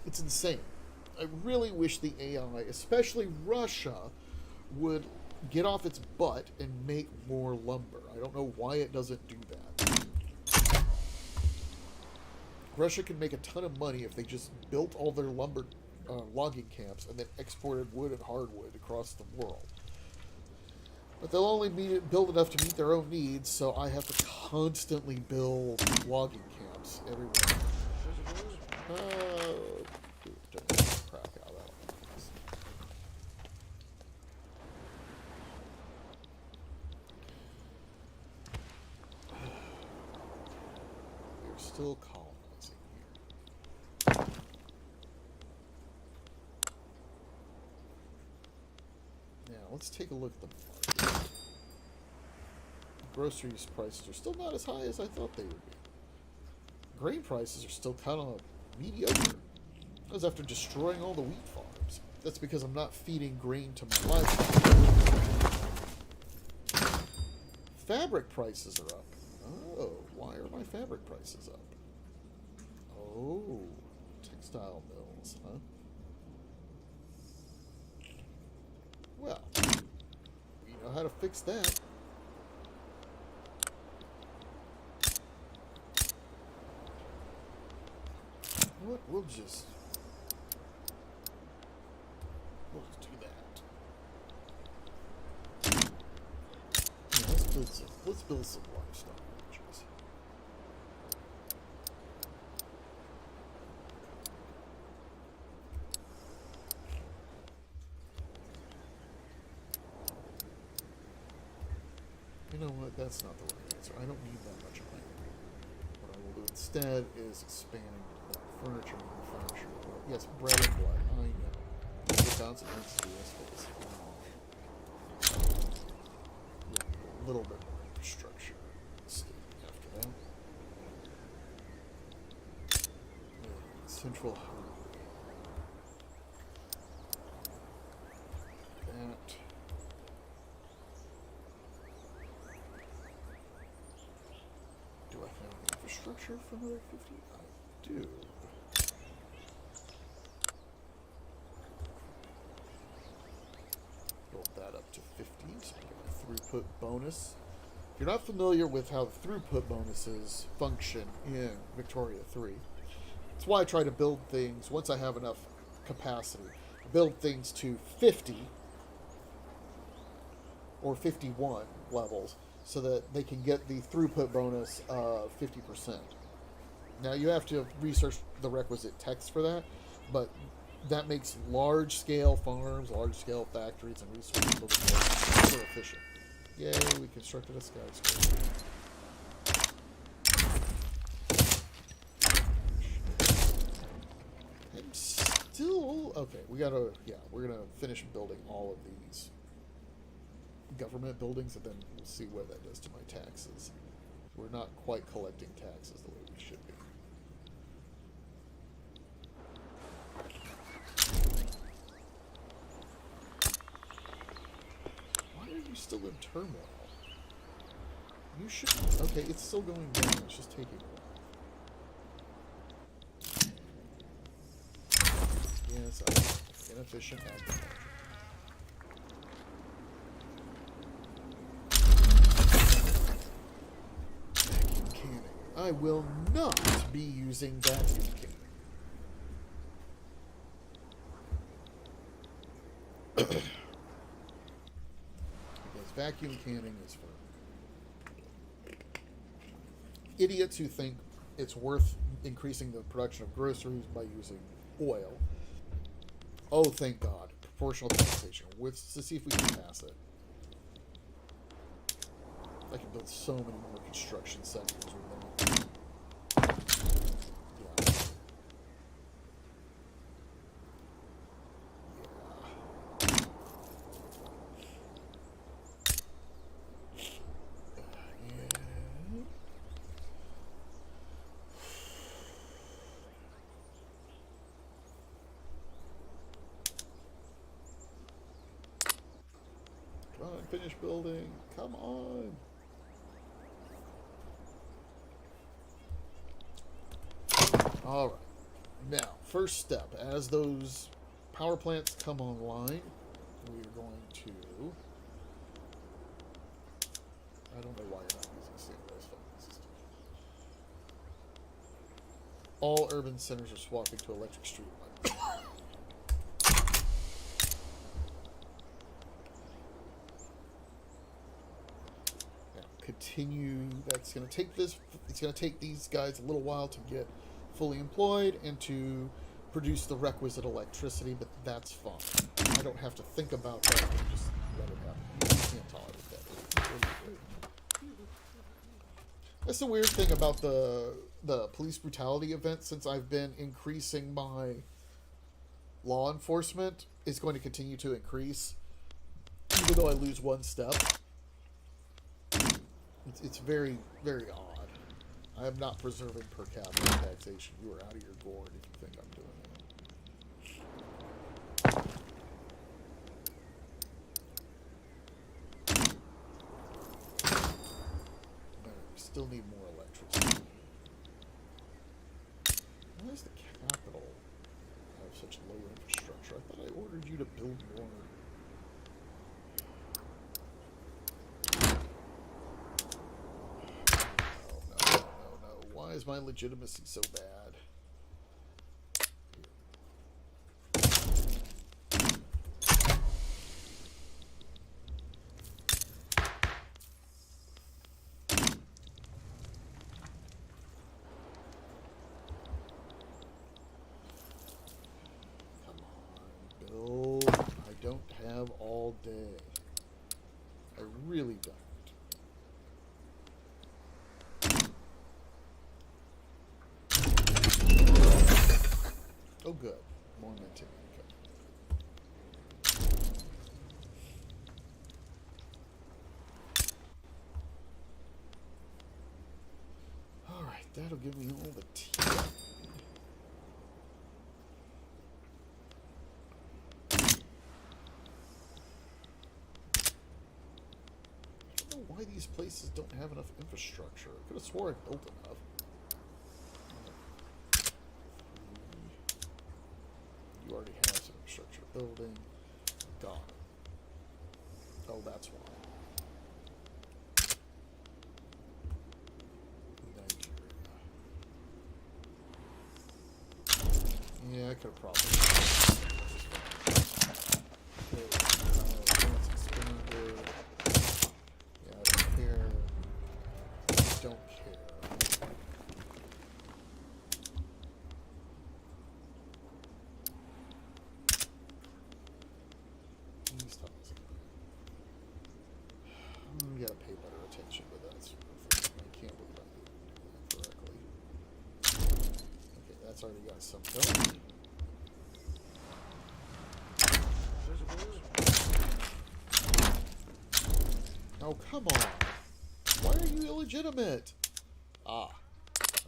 It's insane. I really wish the AI, especially Russia, would get off its butt and make more lumber. I don't know why it doesn't do that. Russia could make a ton of money if they just built all their lumber logging camps and then exported wood and hardwood across the world. But they'll only build enough to meet their own needs, so I have to constantly build logging camps everywhere. Crap out of that. We're still colonizing here. Now, let's take a look at the market. Groceries prices are still not as high as I thought they would be. Grain prices are still kind of mediocre. That was after destroying all the wheat farms. That's because I'm not feeding grain to my livestock. Fabric prices are up. Oh, why are my fabric prices up? Oh, textile mills, huh? Well, we know how to fix that. What? We'll just do that. Yeah, let's build some livestock ranches. You know what? That's not the right answer. I don't need that much land. What I will do instead is expand that furniture manufacturer. Yes, bread and blood. I know. The consequences of this is a little bit more infrastructure after that. Central Highway. That. Do I have infrastructure for another 50? I do. Build that up to 50 so I get a throughput bonus. If you're not familiar with how throughput bonuses function in Victoria 3, that's why I try to build things, once I have enough capacity, build things to 50 or 51 levels so that they can get the throughput bonus of 50%. Now, you have to research the requisite text for that, but that makes large-scale farms, large-scale factories, and resource building more efficient. Yay, we constructed a skyscraper. I'm still... Okay, we're gonna finish building all of these government buildings, and then we'll see what that does to my taxes. We're not quite collecting taxes the way we should be. Why are you still in turmoil? You should... Okay, it's still going down. It's just taking a while. Yes, inefficient agriculture. Vacuum canning. I will not be using vacuum canning. Because vacuum canning is for idiots who think it's worth increasing the production of groceries by using oil. Oh, thank God. Proportional taxation. Let's see if we can pass it. I can build so many more construction sectors with them. Come on, finish building. Come on. All right. Now, first step, as those power plants come online, we're going to... I don't know why you're not using stabilized funding system. All urban centers are swapping to electric street lights. Now, continue. That's going to take this. It's going to take these guys a little while to get fully employed and to produce the requisite electricity, but that's fine. I don't have to think about that. Just let it happen. You can't tolerate that. That's the weird thing about the police brutality event. Since I've been increasing my law enforcement, is going to continue to increase, even though I lose one step. It's very, very odd. I am not preserving per capita taxation. You are out of your gourd if you think I'm doing that. We still need more electricity. Why does the capital have such low infrastructure? I thought I ordered you to build more. Why is my legitimacy so bad? Come on, build. I don't have all day. I really don't. Oh, good. More minting income. Alright, that'll give me all the tea. I don't know why these places don't have enough infrastructure. I could have swore I built enough. You already have some infrastructure building. Got it. Oh, that's why. Nigeria. Yeah, I could have probably. Okay, advance expanded. Yeah, I don't care. Don't care. You gotta pay better attention to that sort of thing. I can't believe I didn't do that correctly. Okay, that's already got some going. Oh, come on. Why are you illegitimate? Ah.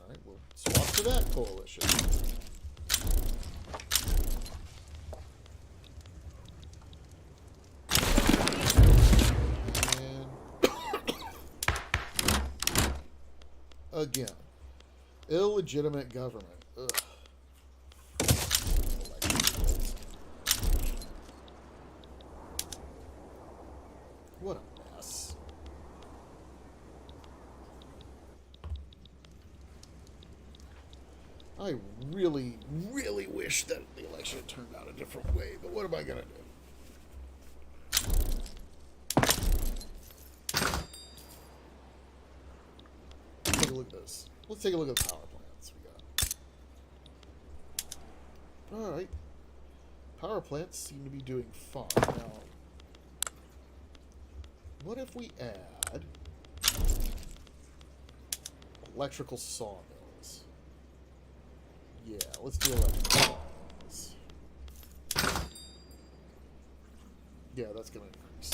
Alright, we'll swap to that coalition. Again, illegitimate government. Ugh. What a mess. I really, really wish that the election had turned out a different way, but what am I going to do? Look at this. Let's take a look at the power plants we got. Alright. Power plants seem to be doing fine. Now, what if we add electrical sawmills? Yeah, let's do electrical sawmills. Yeah, that's going to increase.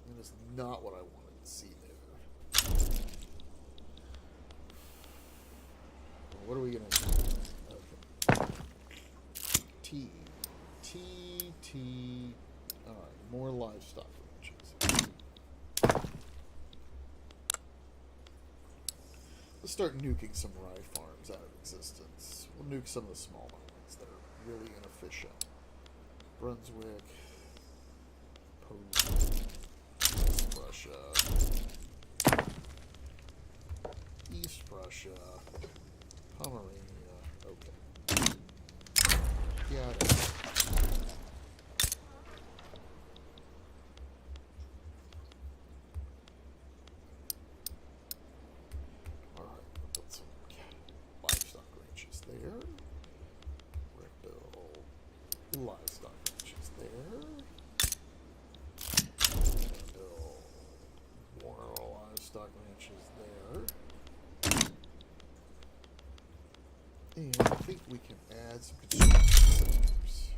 That is not what I wanted to see there. What are we going to do? Okay. T. Alright, more livestock ranches. Let's start nuking some rye farms out of existence. We'll nuke some of the smaller ones that are really inefficient. Brunswick, Poland, West Prussia, East Prussia, Pomerania. Okay. Yeah. Alright, we'll build some livestock ranches there. We're going to build livestock ranches there. We're going to build more livestock ranches there. And I think we can add some construction centers.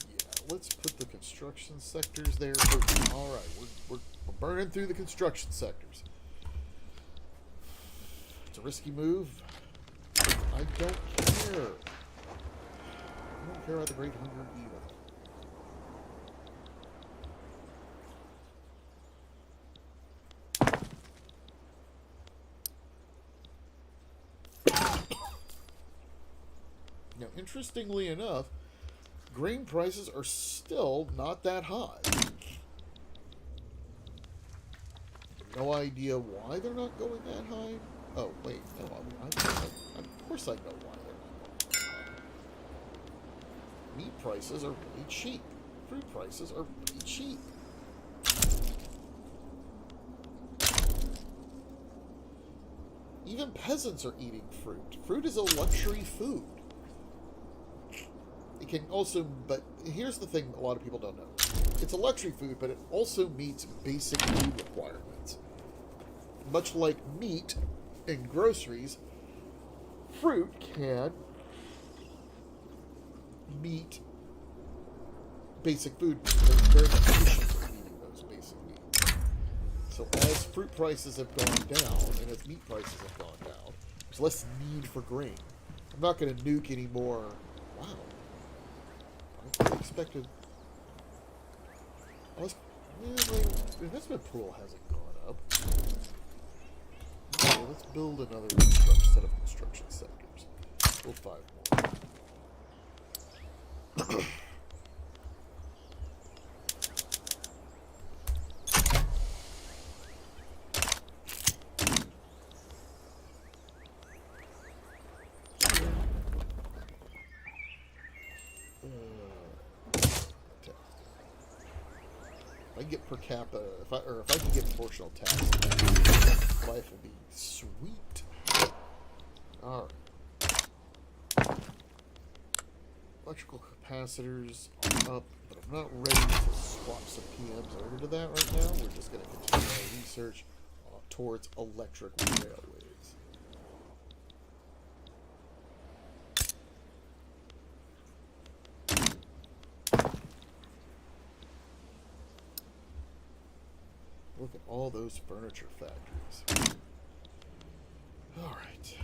Yeah, let's put the construction sectors there. Alright, we're burning through the construction sectors. It's a risky move. I don't care. I don't care about the Great Hunger either. Now, interestingly enough, grain prices are still not that high. No idea why they're not going that high. Oh, wait, no, of course I know why they're not going that high. Meat prices are really cheap. Fruit prices are really cheap. Even peasants are eating fruit. Fruit is a luxury food. It can also, but here's the thing a lot of people don't know. It's a luxury food, but it also meets basic food requirements. Much like meat and groceries, fruit can meet basic food. There's very much efficient in meeting those basic needs. So as fruit prices have gone down, and as meat prices have gone down, there's less need for grain. I'm not going to nuke any more. Wow. I really expected. My investment pool hasn't gone up. Okay, let's build another set of construction sectors. Build 5 more. If I get per capita, if I can get proportional tax, life will be sweet. All right. Electrical capacitors are up, but I'm not ready to swap some PMs over to that right now. We're just going to continue our research towards electric railways. Look at all those furniture factories. All right.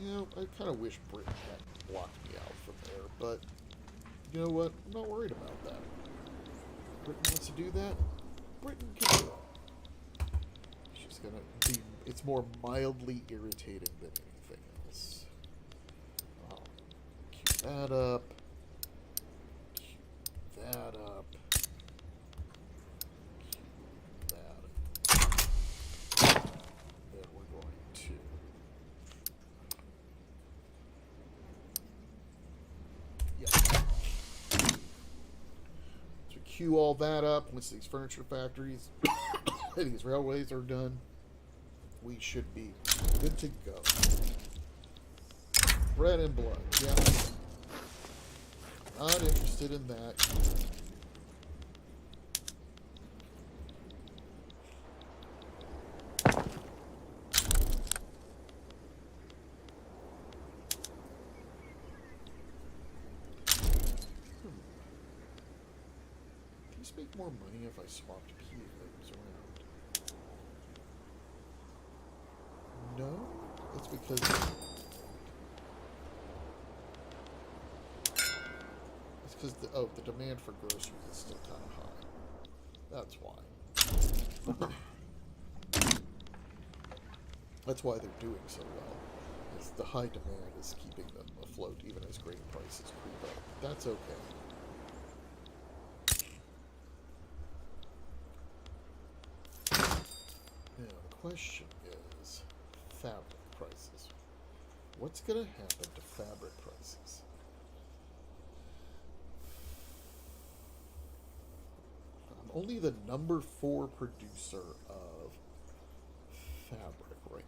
You know, I kind of wish Britain hadn't blocked me out from there, but you know what? I'm not worried about that. Britain wants to do that. Britain can do it. She's gonna be. It's more mildly irritating than anything else. Keep that up. That up. Keep that up. Then we're going to queue all that up once these furniture factories and these railways are done. We should be good to go. Bread and blood. Yeah. Not interested in that. Make more money if I swapped P things around. No, that's because the demand for groceries is still kind of high. That's why. That's why they're doing so well. Is the high demand is keeping them afloat even as grain prices creep up. That's okay. Question is fabric prices. What's going to happen to fabric prices? I'm only the number 4 producer of fabric right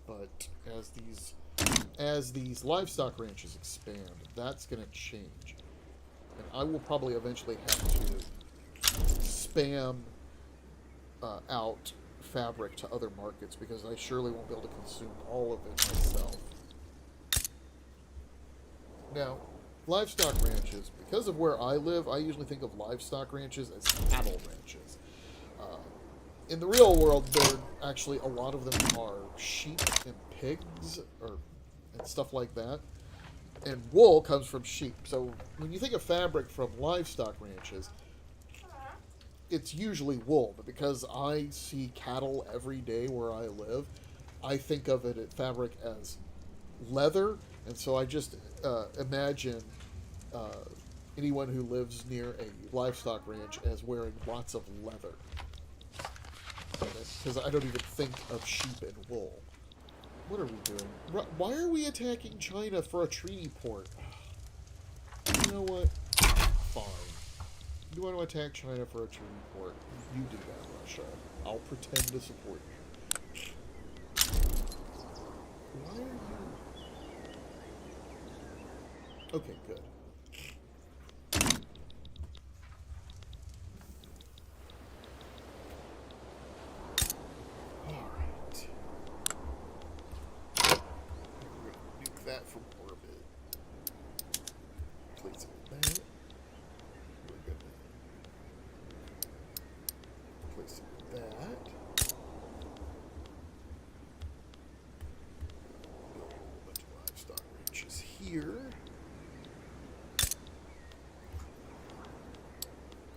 now. But as these livestock ranches expand, that's going to change. And I will probably eventually have to spam out fabric to other markets because I surely won't be able to consume all of it myself. Now, livestock ranches, because of where I live, I usually think of livestock ranches as cattle ranches. In the real world, actually a lot of them are sheep and pigs and stuff like that. And wool comes from sheep. So when you think of fabric from livestock ranches, it's usually wool. But because I see cattle every day where I live, I think of it fabric as leather. And so I just imagine anyone who lives near a livestock ranch as wearing lots of leather. Because I don't even think of sheep and wool. What are we doing? Why are we attacking China for a treaty port? You know what? Fine. You want to attack China for a treaty port? You do that, Russia. I'll pretend to support you. Why are you... Okay, good. That from orbit. Place it there. We're gonna place it that. Build a whole bunch of livestock ranches here.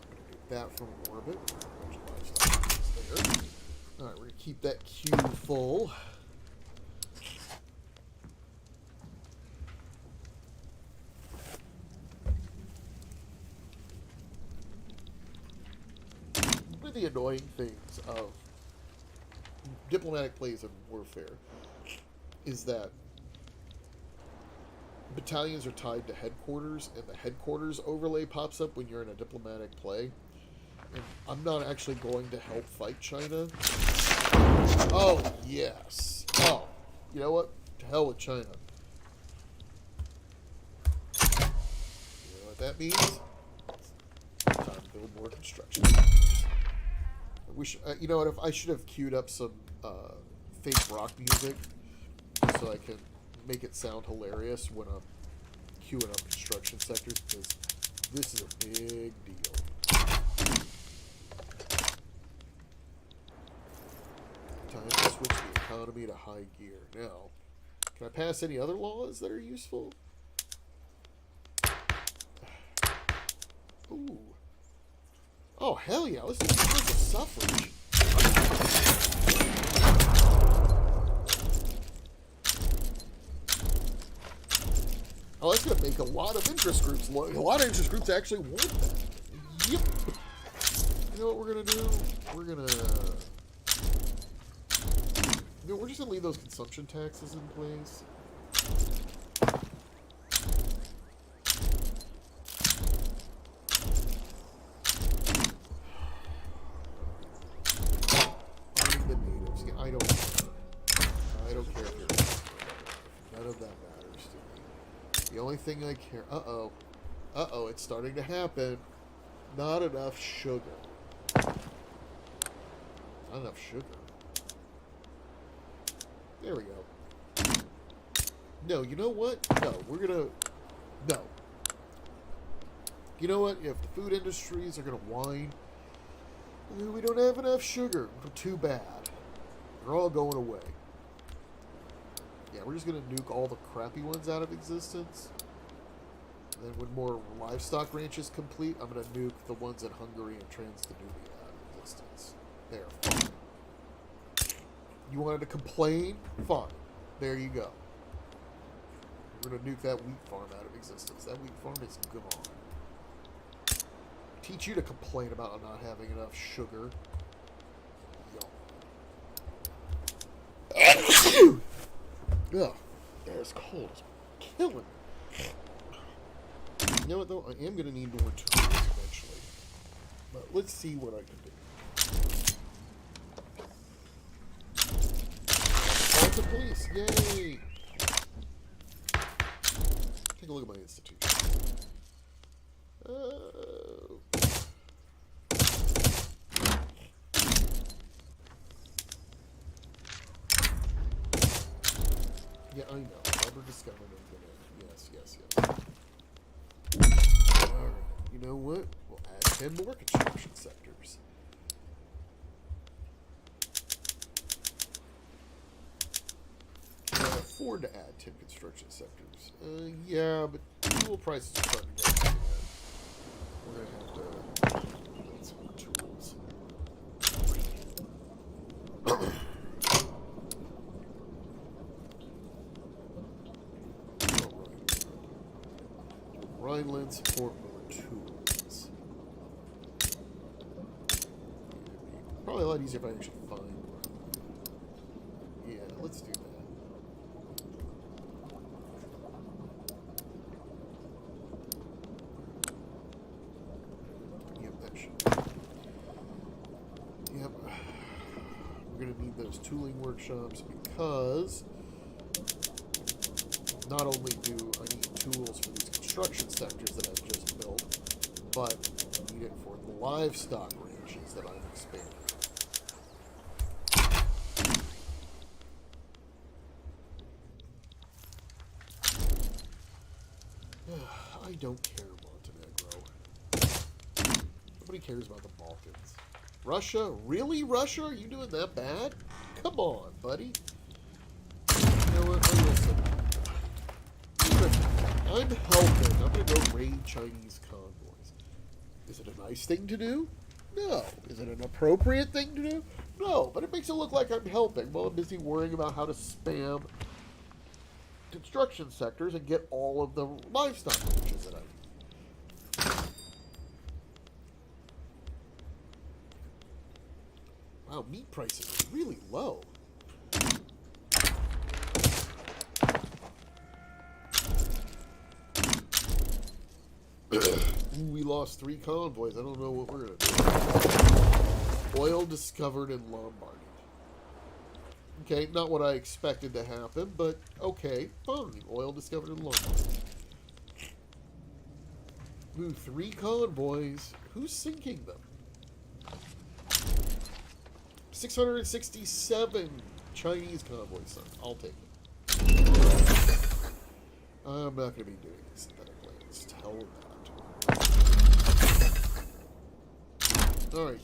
I'm gonna do that from orbit. A bunch of livestock ranches there. Alright, we're gonna keep that queue full. The annoying things of diplomatic plays in warfare is that battalions are tied to headquarters, and the headquarters overlay pops up when you're in a diplomatic play. And I'm not actually going to help fight China. Oh, yes. Oh, you know what? To hell with China. You know what that means? Time to build more construction. We should, you know what? If I should have queued up some fake rock music so I can make it sound hilarious when I'm queuing up construction sectors, because this is a big deal. Time to switch the economy to high gear. Now, can I pass any other laws that are useful? Ooh. Oh, hell yeah. Let's do the suffrage. Oh, that's going to make a lot of interest groups. A lot of interest groups actually want that. Yep. You know what we're going to do? We're going to... You know, we're just going to leave those consumption taxes in place. I don't care. I don't care if you're none of that matters to me. The only thing I care... Uh-oh. Uh-oh, it's starting to happen. Not enough sugar. Not enough sugar. There we go. No, you know what? No, we're gonna... No. You know what? If the food industries are gonna whine, we don't have enough sugar. Too bad. They're all going away. Yeah, we're just gonna nuke all the crappy ones out of existence. And then when more livestock ranches complete, I'm gonna nuke the ones in Hungary and Transdanubia out of existence. There, fine. You wanted to complain? Fine. There you go. We're gonna nuke that wheat farm out of existence. That wheat farm is gone. Teach you to complain about not having enough sugar. Ugh, it's cold. It's killing me. You know what, though? I am going to need more tools eventually. But let's see what I can do. Call the police. Yay! Take a look at my institution. Yeah, I know. Rubber discovered and yes. Alright, you know what? We'll add 10 more construction sectors. Can I afford to add 10 construction sectors? Yeah, but fuel prices are starting to go up. We're going to have to get some more tools. Rhineland support more tools. Probably a lot easier if I actually find one. Yeah, let's do that. Yep, that should. Yep. We're going to need those tooling workshops because not only do I need tools for these construction sectors that I've just built, but I need it for the livestock ranches that I've expanded. I don't care, Montenegro. Nobody cares about the Balkans. Russia? Really, Russia? Are you doing that bad? Come on, buddy. You know what? I'm helping. I'm going to go raid Chinese convoys. Is it a nice thing to do? No. Is it an appropriate thing to do? No. But it makes it look like I'm helping while I'm busy worrying about how to spam construction sectors and get all of the livestock ranches that I need. Wow, meat prices are really low. Ooh, we lost 3 convoys. I don't know what we're going to do. Oil discovered in Lombardy. Okay, not what I expected to happen, but okay, fine. Oil discovered in Lombardy. Ooh, 3 convoys. Who's sinking them? 667 Chinese convoys sunk. I'll take it. I'm not going to be doing synthetic lanes. Tell them that. Alright,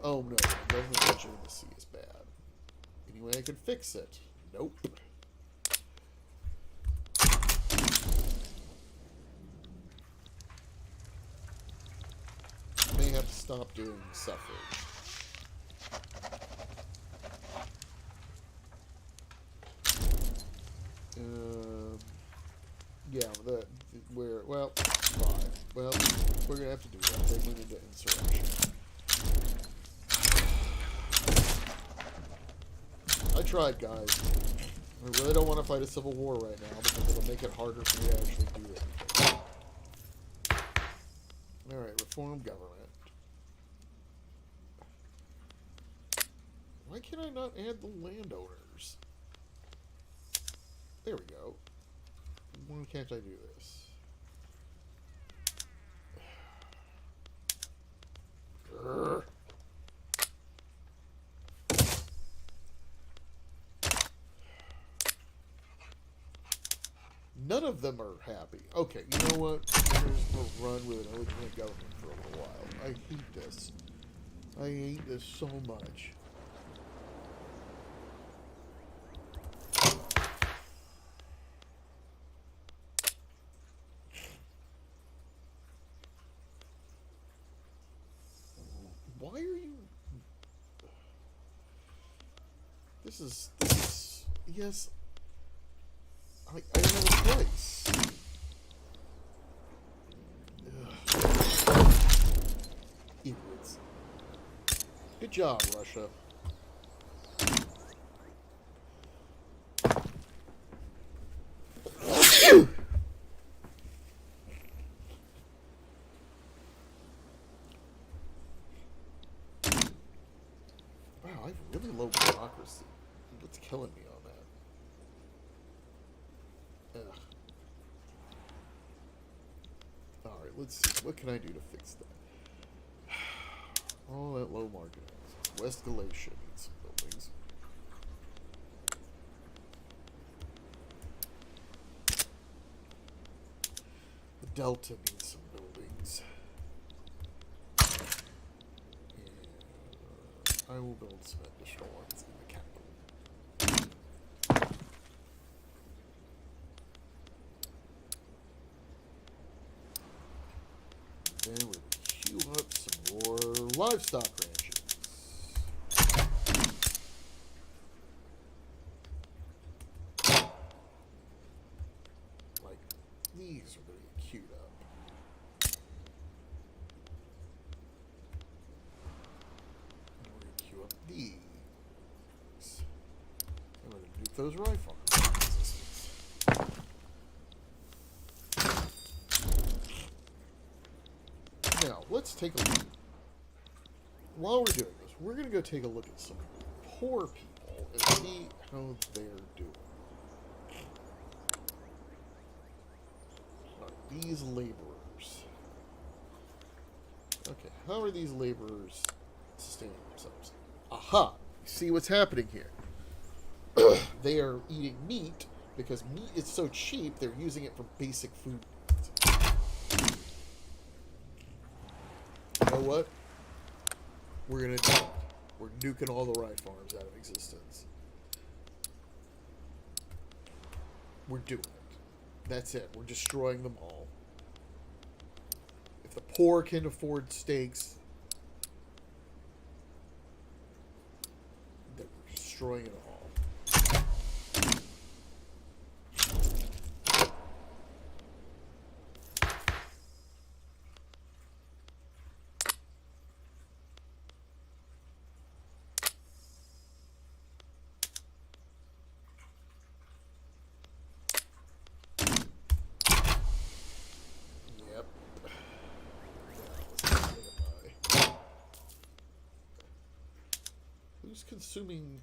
oh no, government pressure in the sea is bad. Any way I can fix it? Nope. May have to stop doing suffrage. Yeah, well, 5. Well, we're gonna have to do that. They went into insurrection. I tried, guys. I really don't want to fight a civil war right now because it'll make it harder for me to actually do anything. Alright, reform government. Why can I not add the landowners? There we go. Why can't I do this? Urgh. None of them are happy. Okay, you know what? We're just gonna run with an illegitimate government for a little while. I hate this. I hate this so much. Why are you... This is... Yes... I don't have a place. Ugh. Idiots. Good job, Russia. Wow, I have really low bureaucracy. What's killing me on that? Ugh. Alright, let's see. What can I do to fix that? All that low market. West Galatia needs some buildings. The Delta needs some buildings. And I will build some additional ones in the capital. Then we'll queue up some more livestock ranches. Like, these are going to get queued up. And we're going to queue up these. And we're going to nuke those rye farms. Now, let's take a look. While we're doing this, we're going to go take a look at some poor people and see how they're doing. Alright, these laborers. Okay, how are these laborers sustaining themselves? Aha! You see what's happening here. They are eating meat because meat is so cheap, they're using it for basic food. You know what? We're gonna do it. We're nuking all the rye farms out of existence. We're doing it. That's it. We're destroying them all. If the poor can afford steaks, then we're destroying it all. Consuming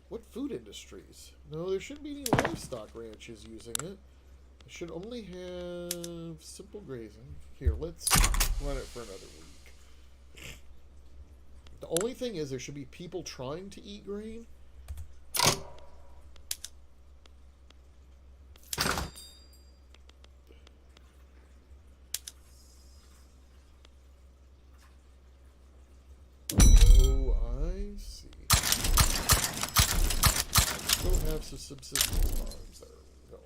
what food industries? No, there shouldn't be any livestock ranches using it. It should only have simple grazing. Here, let's run it for another week. The only thing is there should be people trying to eat grain. Some subsistence farms that are going.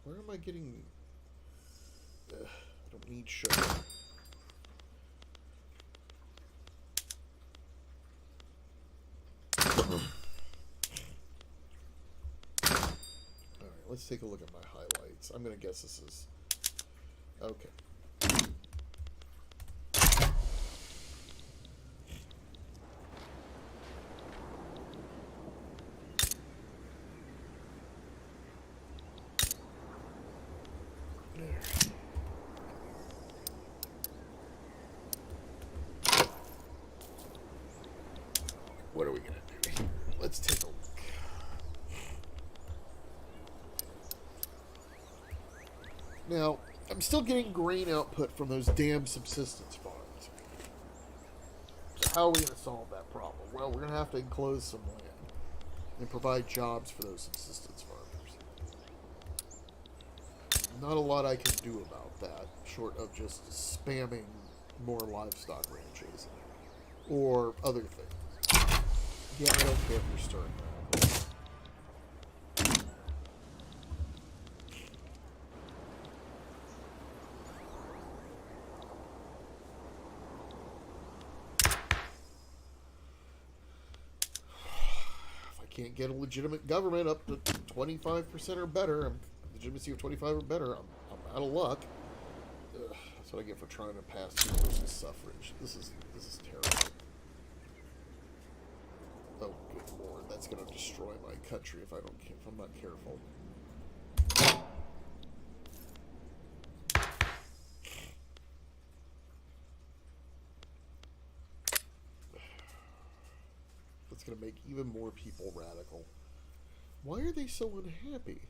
Where am I getting... I don't need sugar. Alright, let's take a look at my highlights. I'm going to guess this is... Okay. What are we going to do here? Let's take a look. Now, I'm still getting grain output from those damn subsistence farms. So how are we going to solve that problem? Well, we're going to have to enclose some land and provide jobs for those subsistence farmers. Not a lot I can do about that, short of just spamming more livestock ranches or other things. Yeah, I don't care if you're stirring that. Can't get a legitimate government up to 25% or better. Legitimacy of 25 or better. I'm out of luck. Ugh, that's what I get for trying to pass universal suffrage. This is terrible. Oh, good lord, that's gonna destroy my country if I'm not careful. That's going to make even more people radical. Why are they so unhappy?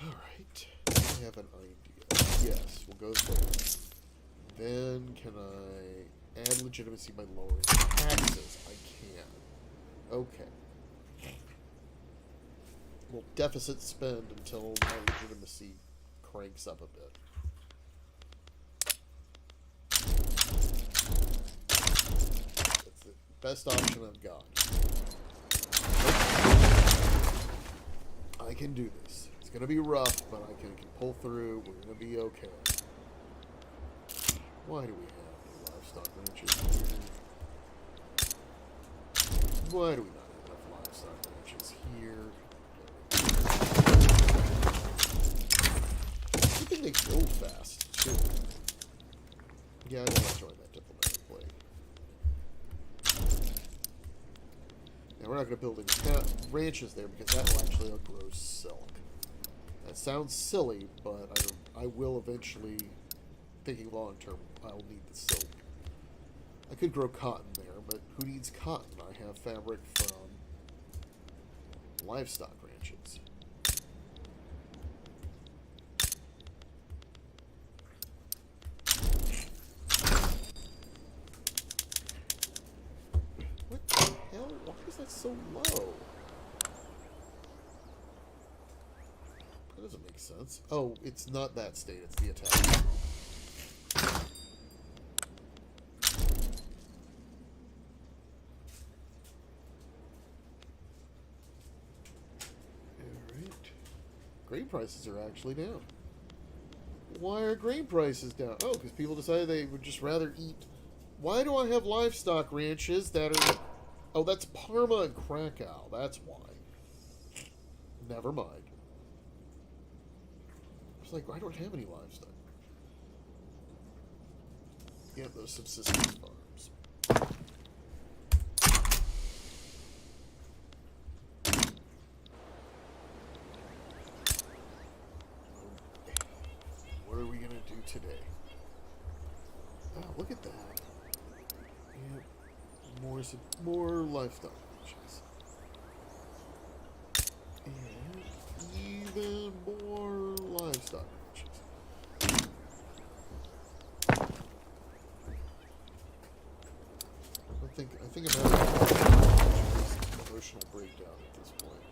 Alright. I have an idea. Yes, we'll go there. Then can I add legitimacy by lowering taxes? I can. Okay. We'll deficit spend until my legitimacy cranks up a bit. That's the best option I've got. I can do this. It's going to be rough, but I can pull through. We're going to be okay. Why do we have livestock ranches here? Why do we not have enough livestock ranches here? Good thing they build fast, too. Yeah, I don't want to join that diplomatic plague. Now, we're not going to build any ranches there because that will actually outgrow silk. That sounds silly, but I will eventually, thinking long term, I'll need the silk. I could grow cotton there, but who needs cotton? I have fabric from livestock ranches. What the hell? Why is that so low? That doesn't make sense. Oh, it's not that state, it's the Italian. Grain prices are actually down. Why are grain prices down? Oh, because people decided they would just rather eat. Why do I have livestock ranches that are... Oh, that's Parma and Krakow. That's why. Never mind. It's like, I don't have any livestock. Yeah, those subsistence farms. What are we going to do today? Oh, look at that. Yeah, more livestock ranches. And even more livestock ranches. I think I'm having an emotional breakdown at this point.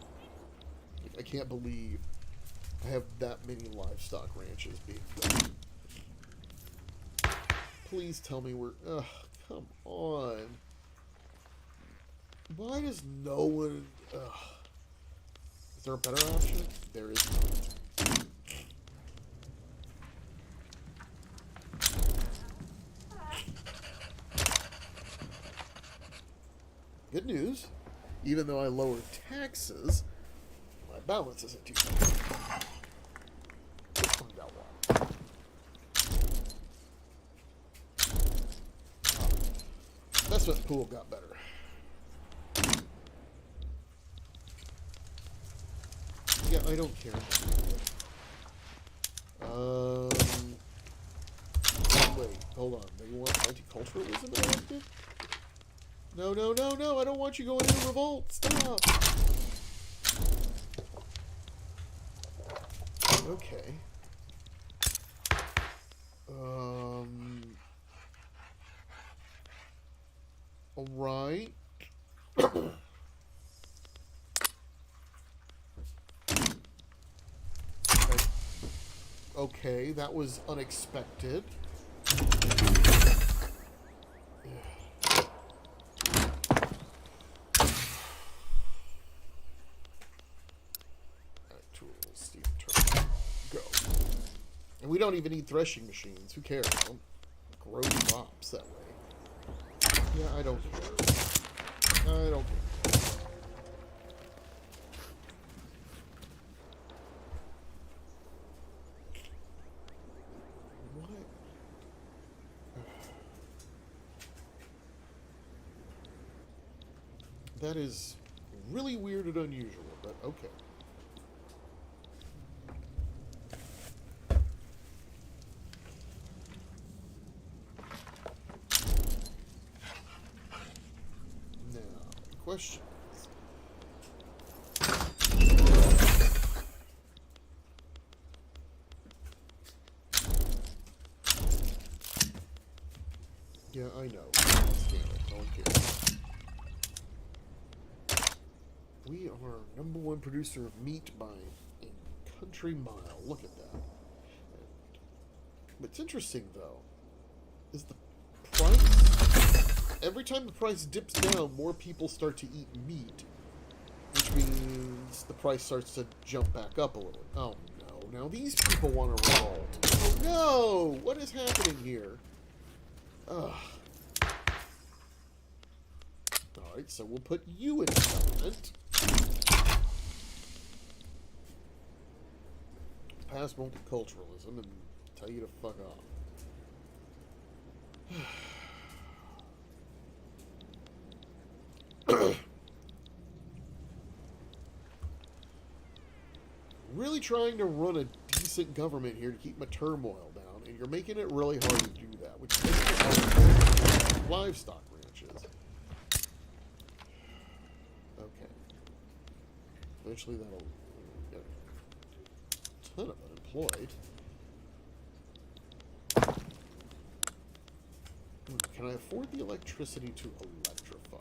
I can't believe I have that many livestock ranches being built. Please tell me we're... Ugh, come on. Why does no one... Ugh. Is there a better option? There is not. Good news. Even though I lowered taxes, my balance isn't too bad. Investment pool got better. I don't care. Wait, hold on. They want multiculturalism enacted? No, no, no, no! I don't want you going into revolt! Stop! Okay. Alright. Okay, that was unexpected. Steep turn. Go. And we don't even need threshing machines. Who cares? Don't grow crops that way. Yeah, I don't care. I don't care. What? That is really weird and unusual, but okay. Questions. Yeah, I know. No one cares. We are #1 producer of meat by a country mile. Look at that. And what's interesting, though, is the price. Every time the price dips down, more people start to eat meat, which means the price starts to jump back up a little. Oh no, now these people want to revolt. Oh no! What is happening here? Ugh. Alright, so we'll put you in government. Pass multiculturalism and tell you to fuck off. Really trying to run a decent government here to keep my turmoil down, and you're making it really hard to do that, which makes it hard to livestock ranches. Okay. Eventually that'll get a ton of unemployed. Can I afford the electricity to electrify?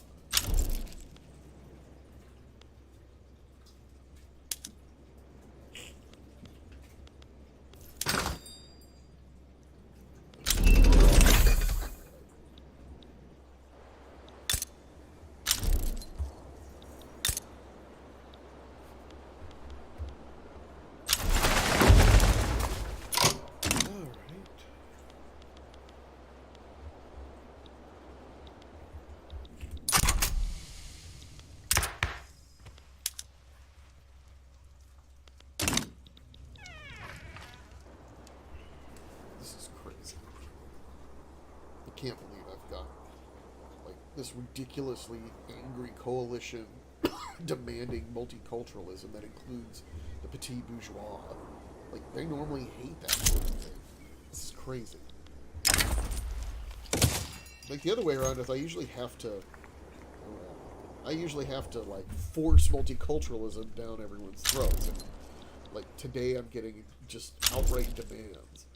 Can't believe I've got like this ridiculously angry coalition demanding multiculturalism that includes the petit bourgeois. Like, they normally hate that sort of thing. This is crazy. Like, the other way around is I usually have to like force multiculturalism down everyone's throats, and like today I'm getting just outright demands.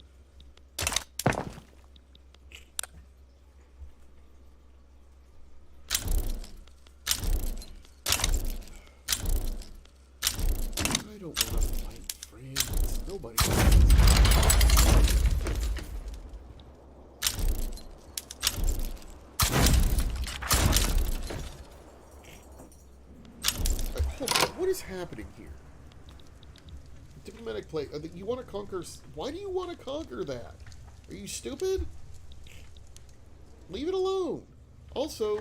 Nobody what is happening here? Diplomatic play. You want to conquer? Why do you want to conquer that? Are you stupid? Leave it alone. Also,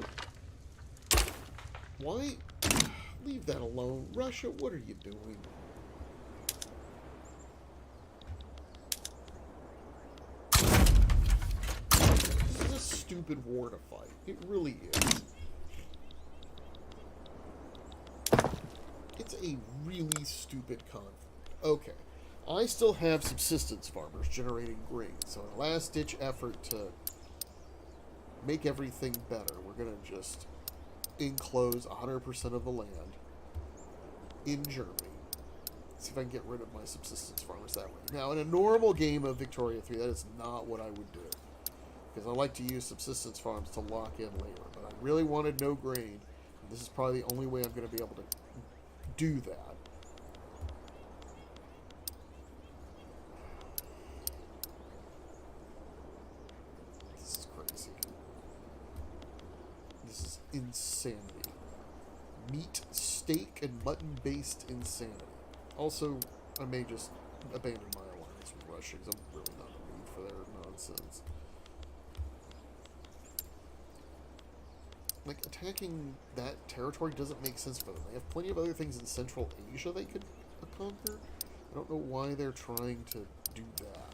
why? Leave that alone. Russia, what are you doing? Stupid war to fight. It really is. It's a really stupid conflict. Okay. I still have subsistence farmers generating grain, so in a last-ditch effort to make everything better, we're going to just enclose 100% of the land in Germany. See if I can get rid of my subsistence farmers that way. Now, in a normal game of Victoria 3, that is not what I would do, because I like to use subsistence farms to lock in labor, but I really wanted no grain. This is probably the only way I'm going to be able to do that. This is crazy. This is insanity. Meat, steak, and mutton-based insanity. Also, I may just abandon my alliance with Russia because I'm really not in the mood for their nonsense. Like, attacking that territory doesn't make sense for them. They have plenty of other things in Central Asia they could conquer. I don't know why they're trying to do that.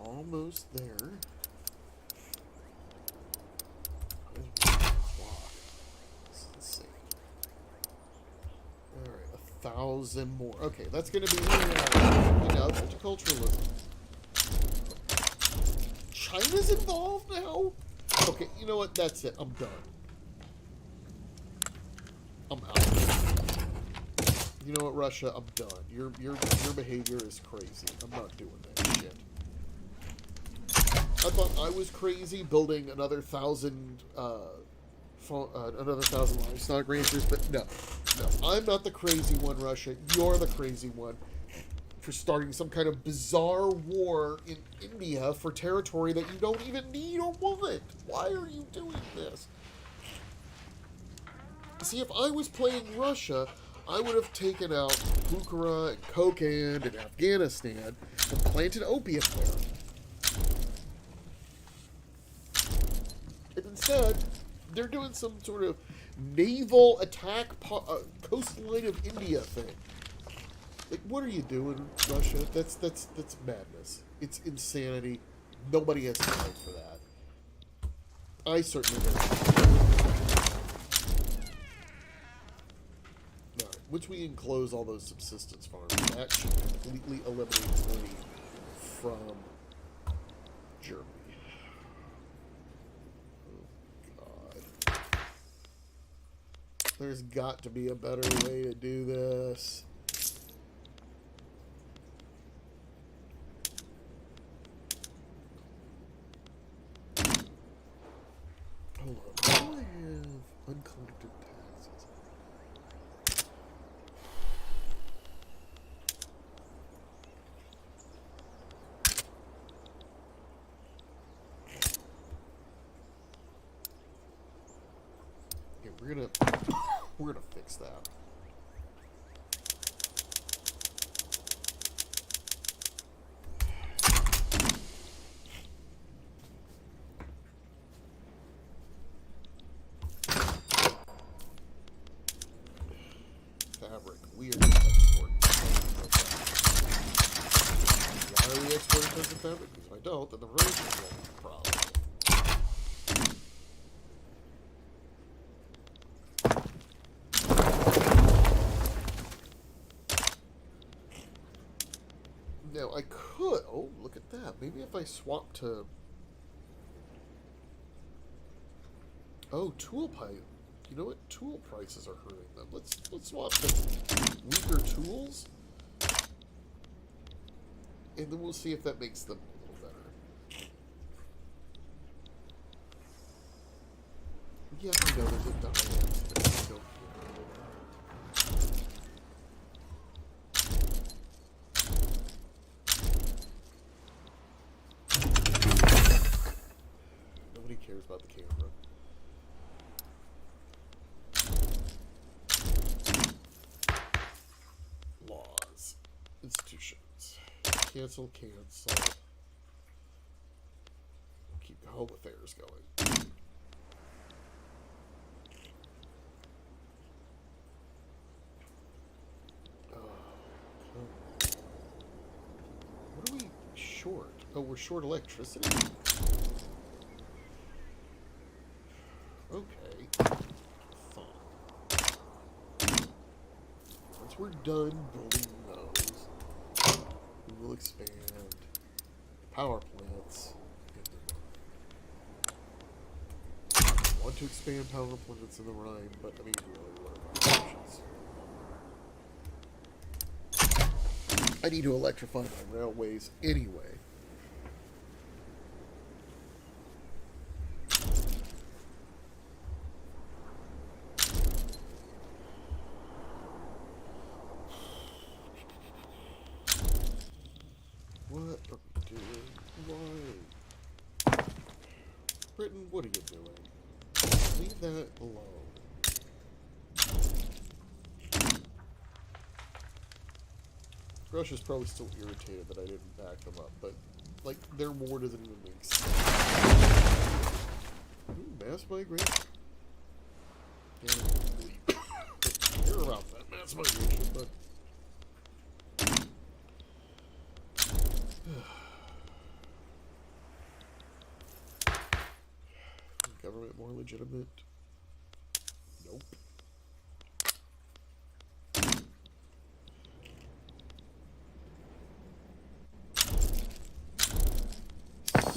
Almost there. Let's see. Alright, 1,000 more. Okay, that's going to be multiculturalism. China's involved now? Okay, you know what? That's it. I'm done. I'm out. You know what, Russia? I'm done. Your behavior is crazy. I'm not doing that shit. I thought I was crazy building another 1,000 livestock ranchers, but no, I'm not the crazy one, Russia. You're the crazy one for starting some kind of bizarre war in India for territory that you don't even need or want. Why are you doing this? See, if I was playing Russia, I would have taken out Bukhara and Kokand and Afghanistan and planted opium there. And instead, they're doing some sort of naval attack coastline of India thing. Like, what are you doing, Russia? That's madness. It's insanity. Nobody has time for that. I certainly don't. Alright, once we enclose all those subsistence farms, that should completely eliminate money from Germany. There's got to be a better way to do this. Hold on. Do I have uncollected taxes? Okay, we're gonna fix that. Fabric. We are going to export. Why are we exporting tons of fabric? Because if I don't, then the relations will be a problem. Now, I could... Oh, look at that. Maybe if I swap to... Oh, tool pipe. You know what? Tool prices are hurting them. Let's swap to weaker tools. And then we'll see if that makes them a little better. Yeah, I know there's a diamond. But I don't care. Nobody cares about the camera. Laws. Institutions. Cancel. Keep home affairs going. short? Oh, we're short electricity? Okay. Fine. Once we're done building those, we will expand power plants into I want to expand power plants in the Rhine, but I mean, really, what are my options? I need to electrify my railways anyway. What are we doing? Why? Britain, what are you doing? Leave that alone. Russia's probably still irritated that I didn't back them up, but, like, their war doesn't even make sense. Ooh, mass migration. Yeah, I don't care about that mass migration, but... Government more legitimate? Nope.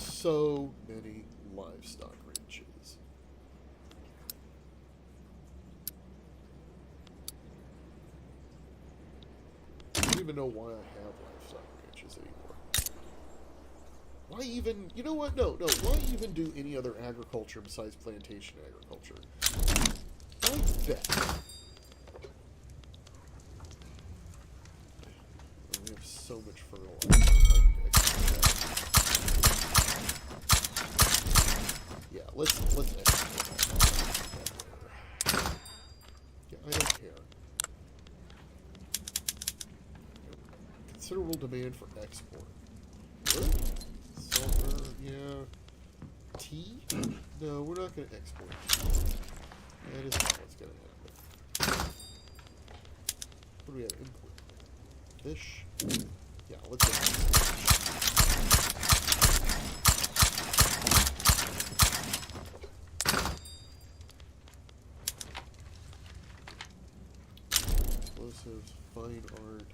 So many livestock ranches. I don't even know why I have livestock ranches anymore. Why even, you know what, no, why even do any other agriculture besides plantation agriculture? I bet. We have so much fertilizer. Yeah, let's export all that. Yeah, I don't care. Considerable demand for export. What? Sulfur, yeah. Tea? No, we're not going to export tea. That is not what's going to happen. What do we have? Import. Fish? Yeah, let's get fish. Explosives, fine art,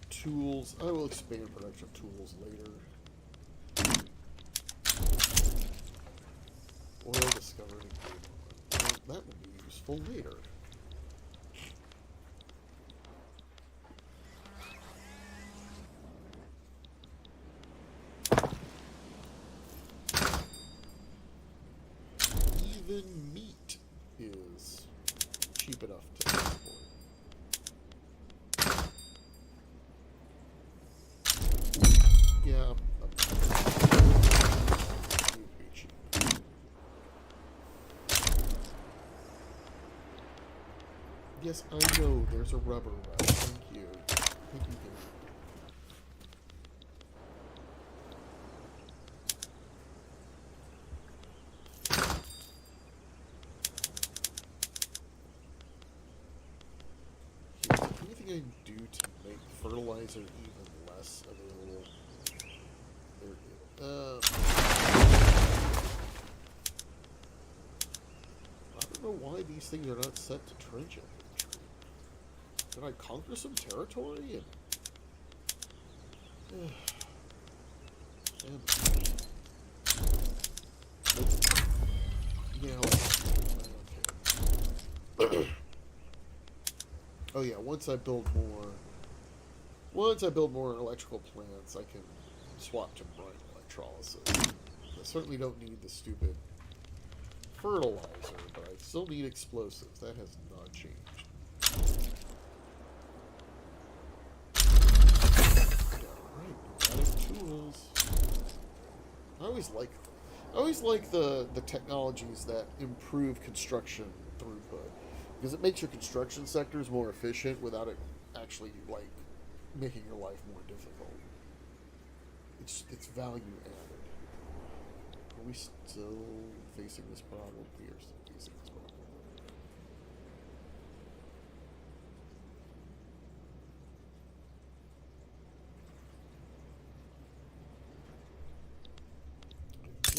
tools. I will expand production of tools later. Oil discovered in Avon. Well, that would be useful later. Even meat is cheap enough to export. Yeah, it would be cheap. Yes, I know there's a rubber route. Thank you. Thank you, Gary. Anything I can do to make fertilizer even less available? I don't know why these things are not set to trench infantry. Did I conquer some territory? And yeah, okay. Oh yeah, once I build more electrical plants, I can swap to brine electrolysis. I certainly don't need the stupid fertilizer, but I still need explosives. That has not changed. Alright, pneumatic tools. I always like the technologies that improve construction throughput. Because it makes your construction sectors more efficient without it actually, like, making your life more difficult. It's value added. Are we still facing this problem? We are still facing this problem.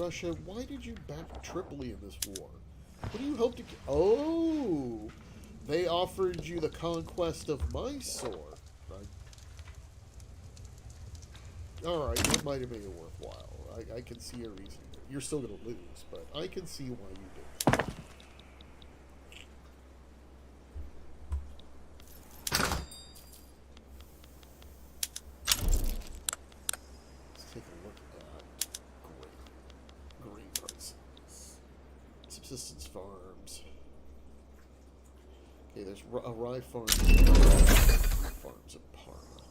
Russia, why did you back Tripoli in this war? What do you hope to... Oh! They offered you the conquest of Mysore. Right? Alright, that might have made it worthwhile. I can see a reason. You're still going to lose, but I can see why you did. Let's take a look at grain prices. Subsistence farms. Okay, there's a rye farm. Farms in Parma.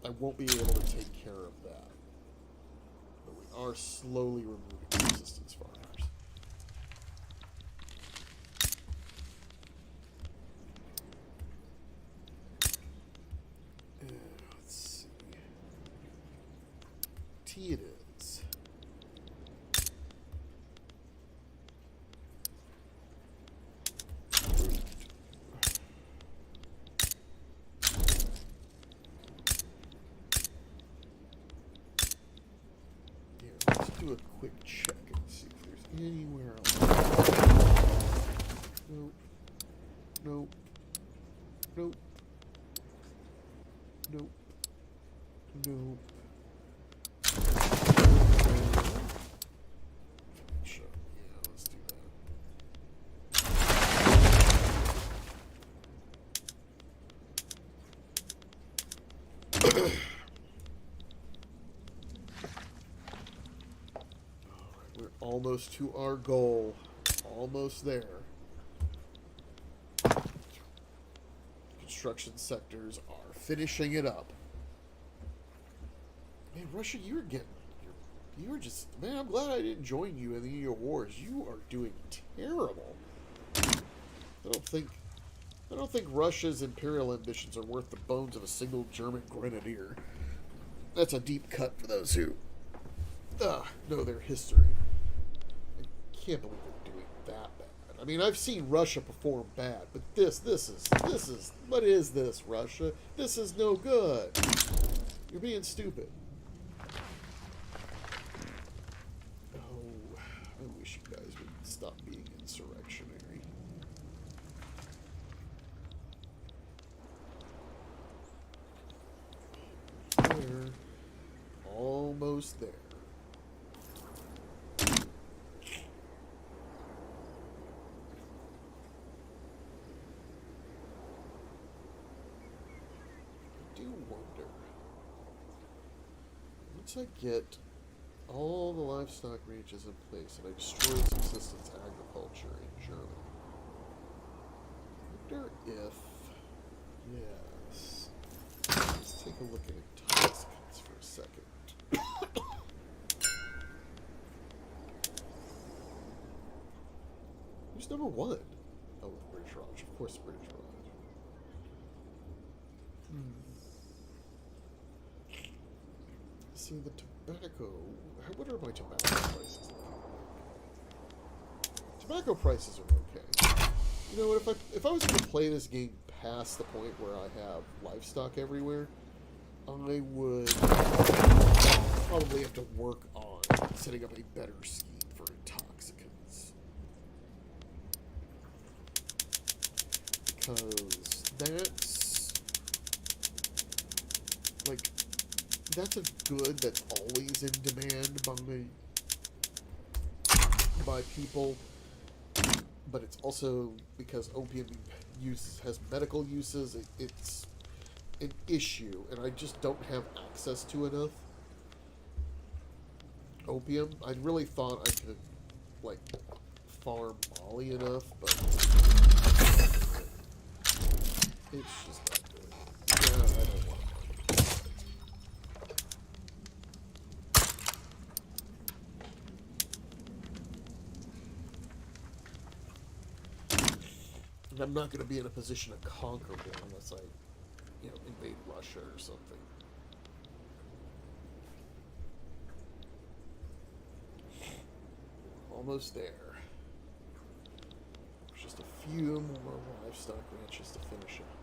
I won't be able to take care of that. But we are slowly removing subsistence farmers. Let's see. Tea it is. Do a quick check and see if there's anywhere else. Nope. Nope. Nope. Nope. Nope. Sure. Yeah, let's do that. Almost to our goal. Almost there. Construction sectors are finishing it up. Man, Russia, you were just... Man, I'm glad I didn't join you in the New Wars. You are doing terrible. I don't think Russia's imperial ambitions are worth the bones of a single German grenadier. That's a deep cut for those who know their history. I can't believe they're doing that bad. I mean, I've seen Russia perform bad, but this is, what is this, Russia? This is no good. You're being stupid. Oh, I wish you guys would stop being insurrectionary. There. Almost there. Once I get all the livestock ranges in place and I destroy subsistence agriculture in Germany, I wonder if... Yes. Let's take a look at intoxicants for a second. Who's number one? Oh, British Raj. Of course, British Raj. See, the tobacco... What are my tobacco prices like? Tobacco prices are okay. You know what, if I was going to play this game past the point where I have livestock everywhere, I would probably have to work on setting up a better scheme for intoxicants. Because that's... like... That's a good that's always in demand by people, but it's also because opium use has medical uses. It's an issue, and I just don't have access to enough opium. I really thought I could like farm Molly enough, but it's just not good. Yeah, I don't want. And I'm not going to be in a position to conquer one unless I, invade Russia or something. Almost there. There's just a few more livestock ranches to finish up.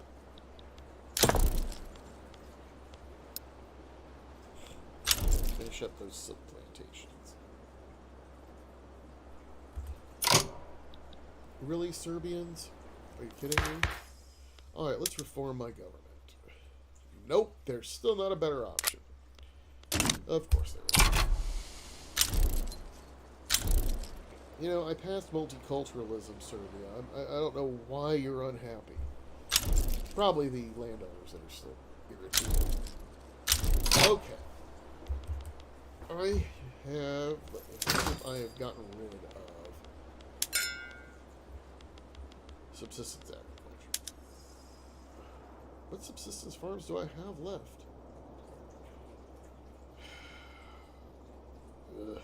finish up those silk plantations. Really, Serbians? Are you kidding me? Alright, let's reform my government. Nope, there's still not a better option. Of course there is. You know, I passed multiculturalism, Serbia. I don't know why you're unhappy. Probably the landowners that are still irritated. Okay. I have gotten rid of subsistence agriculture. What subsistence farms do I have left? Ugh.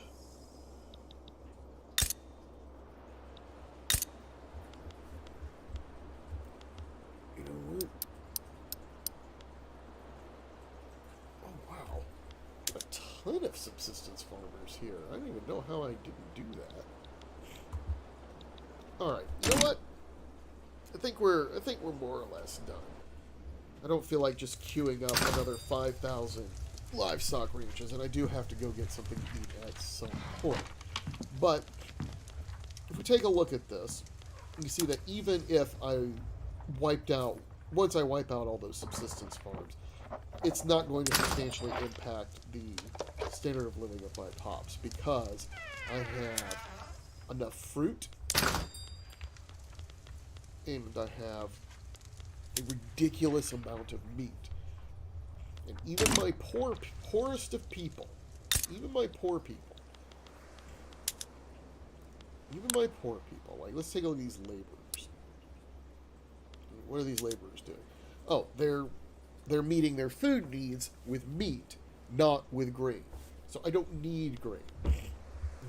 You know what? Oh, wow. A ton of subsistence farmers here. I don't even know how I didn't do that. Alright, you know what? I think we're more or less done. I don't feel like just queuing up another 5,000 livestock ranches, and I do have to go get something to eat at some point. But if we take a look at this, you see that even if once I wipe out all those subsistence farms, it's not going to substantially impact the standard of living of my pops, because I have enough fruit, and I have a ridiculous amount of meat. And even my poorest of people, like, let's take a look at these laborers. What are these laborers doing? Oh, they're meeting their food needs with meat, not with grain. So I don't need grain.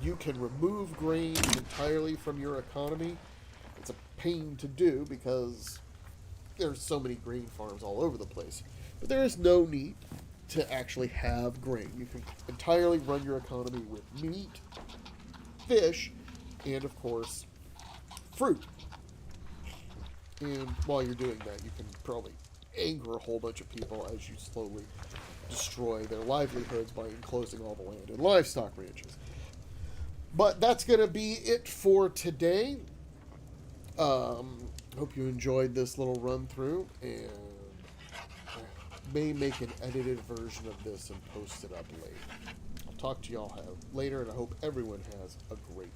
You can remove grain entirely from your economy. It's a pain to do because there's so many grain farms all over the place. But there is no need to actually have grain. You can entirely run your economy with meat, fish, and of course, fruit. And while you're doing that, you can probably anger a whole bunch of people as you slowly destroy their livelihoods by enclosing all the land in livestock ranches. But that's going to be it for today. Hope you enjoyed this little run through, and I may make an edited version of this and post it up later. I'll talk to y'all later, and I hope everyone has a great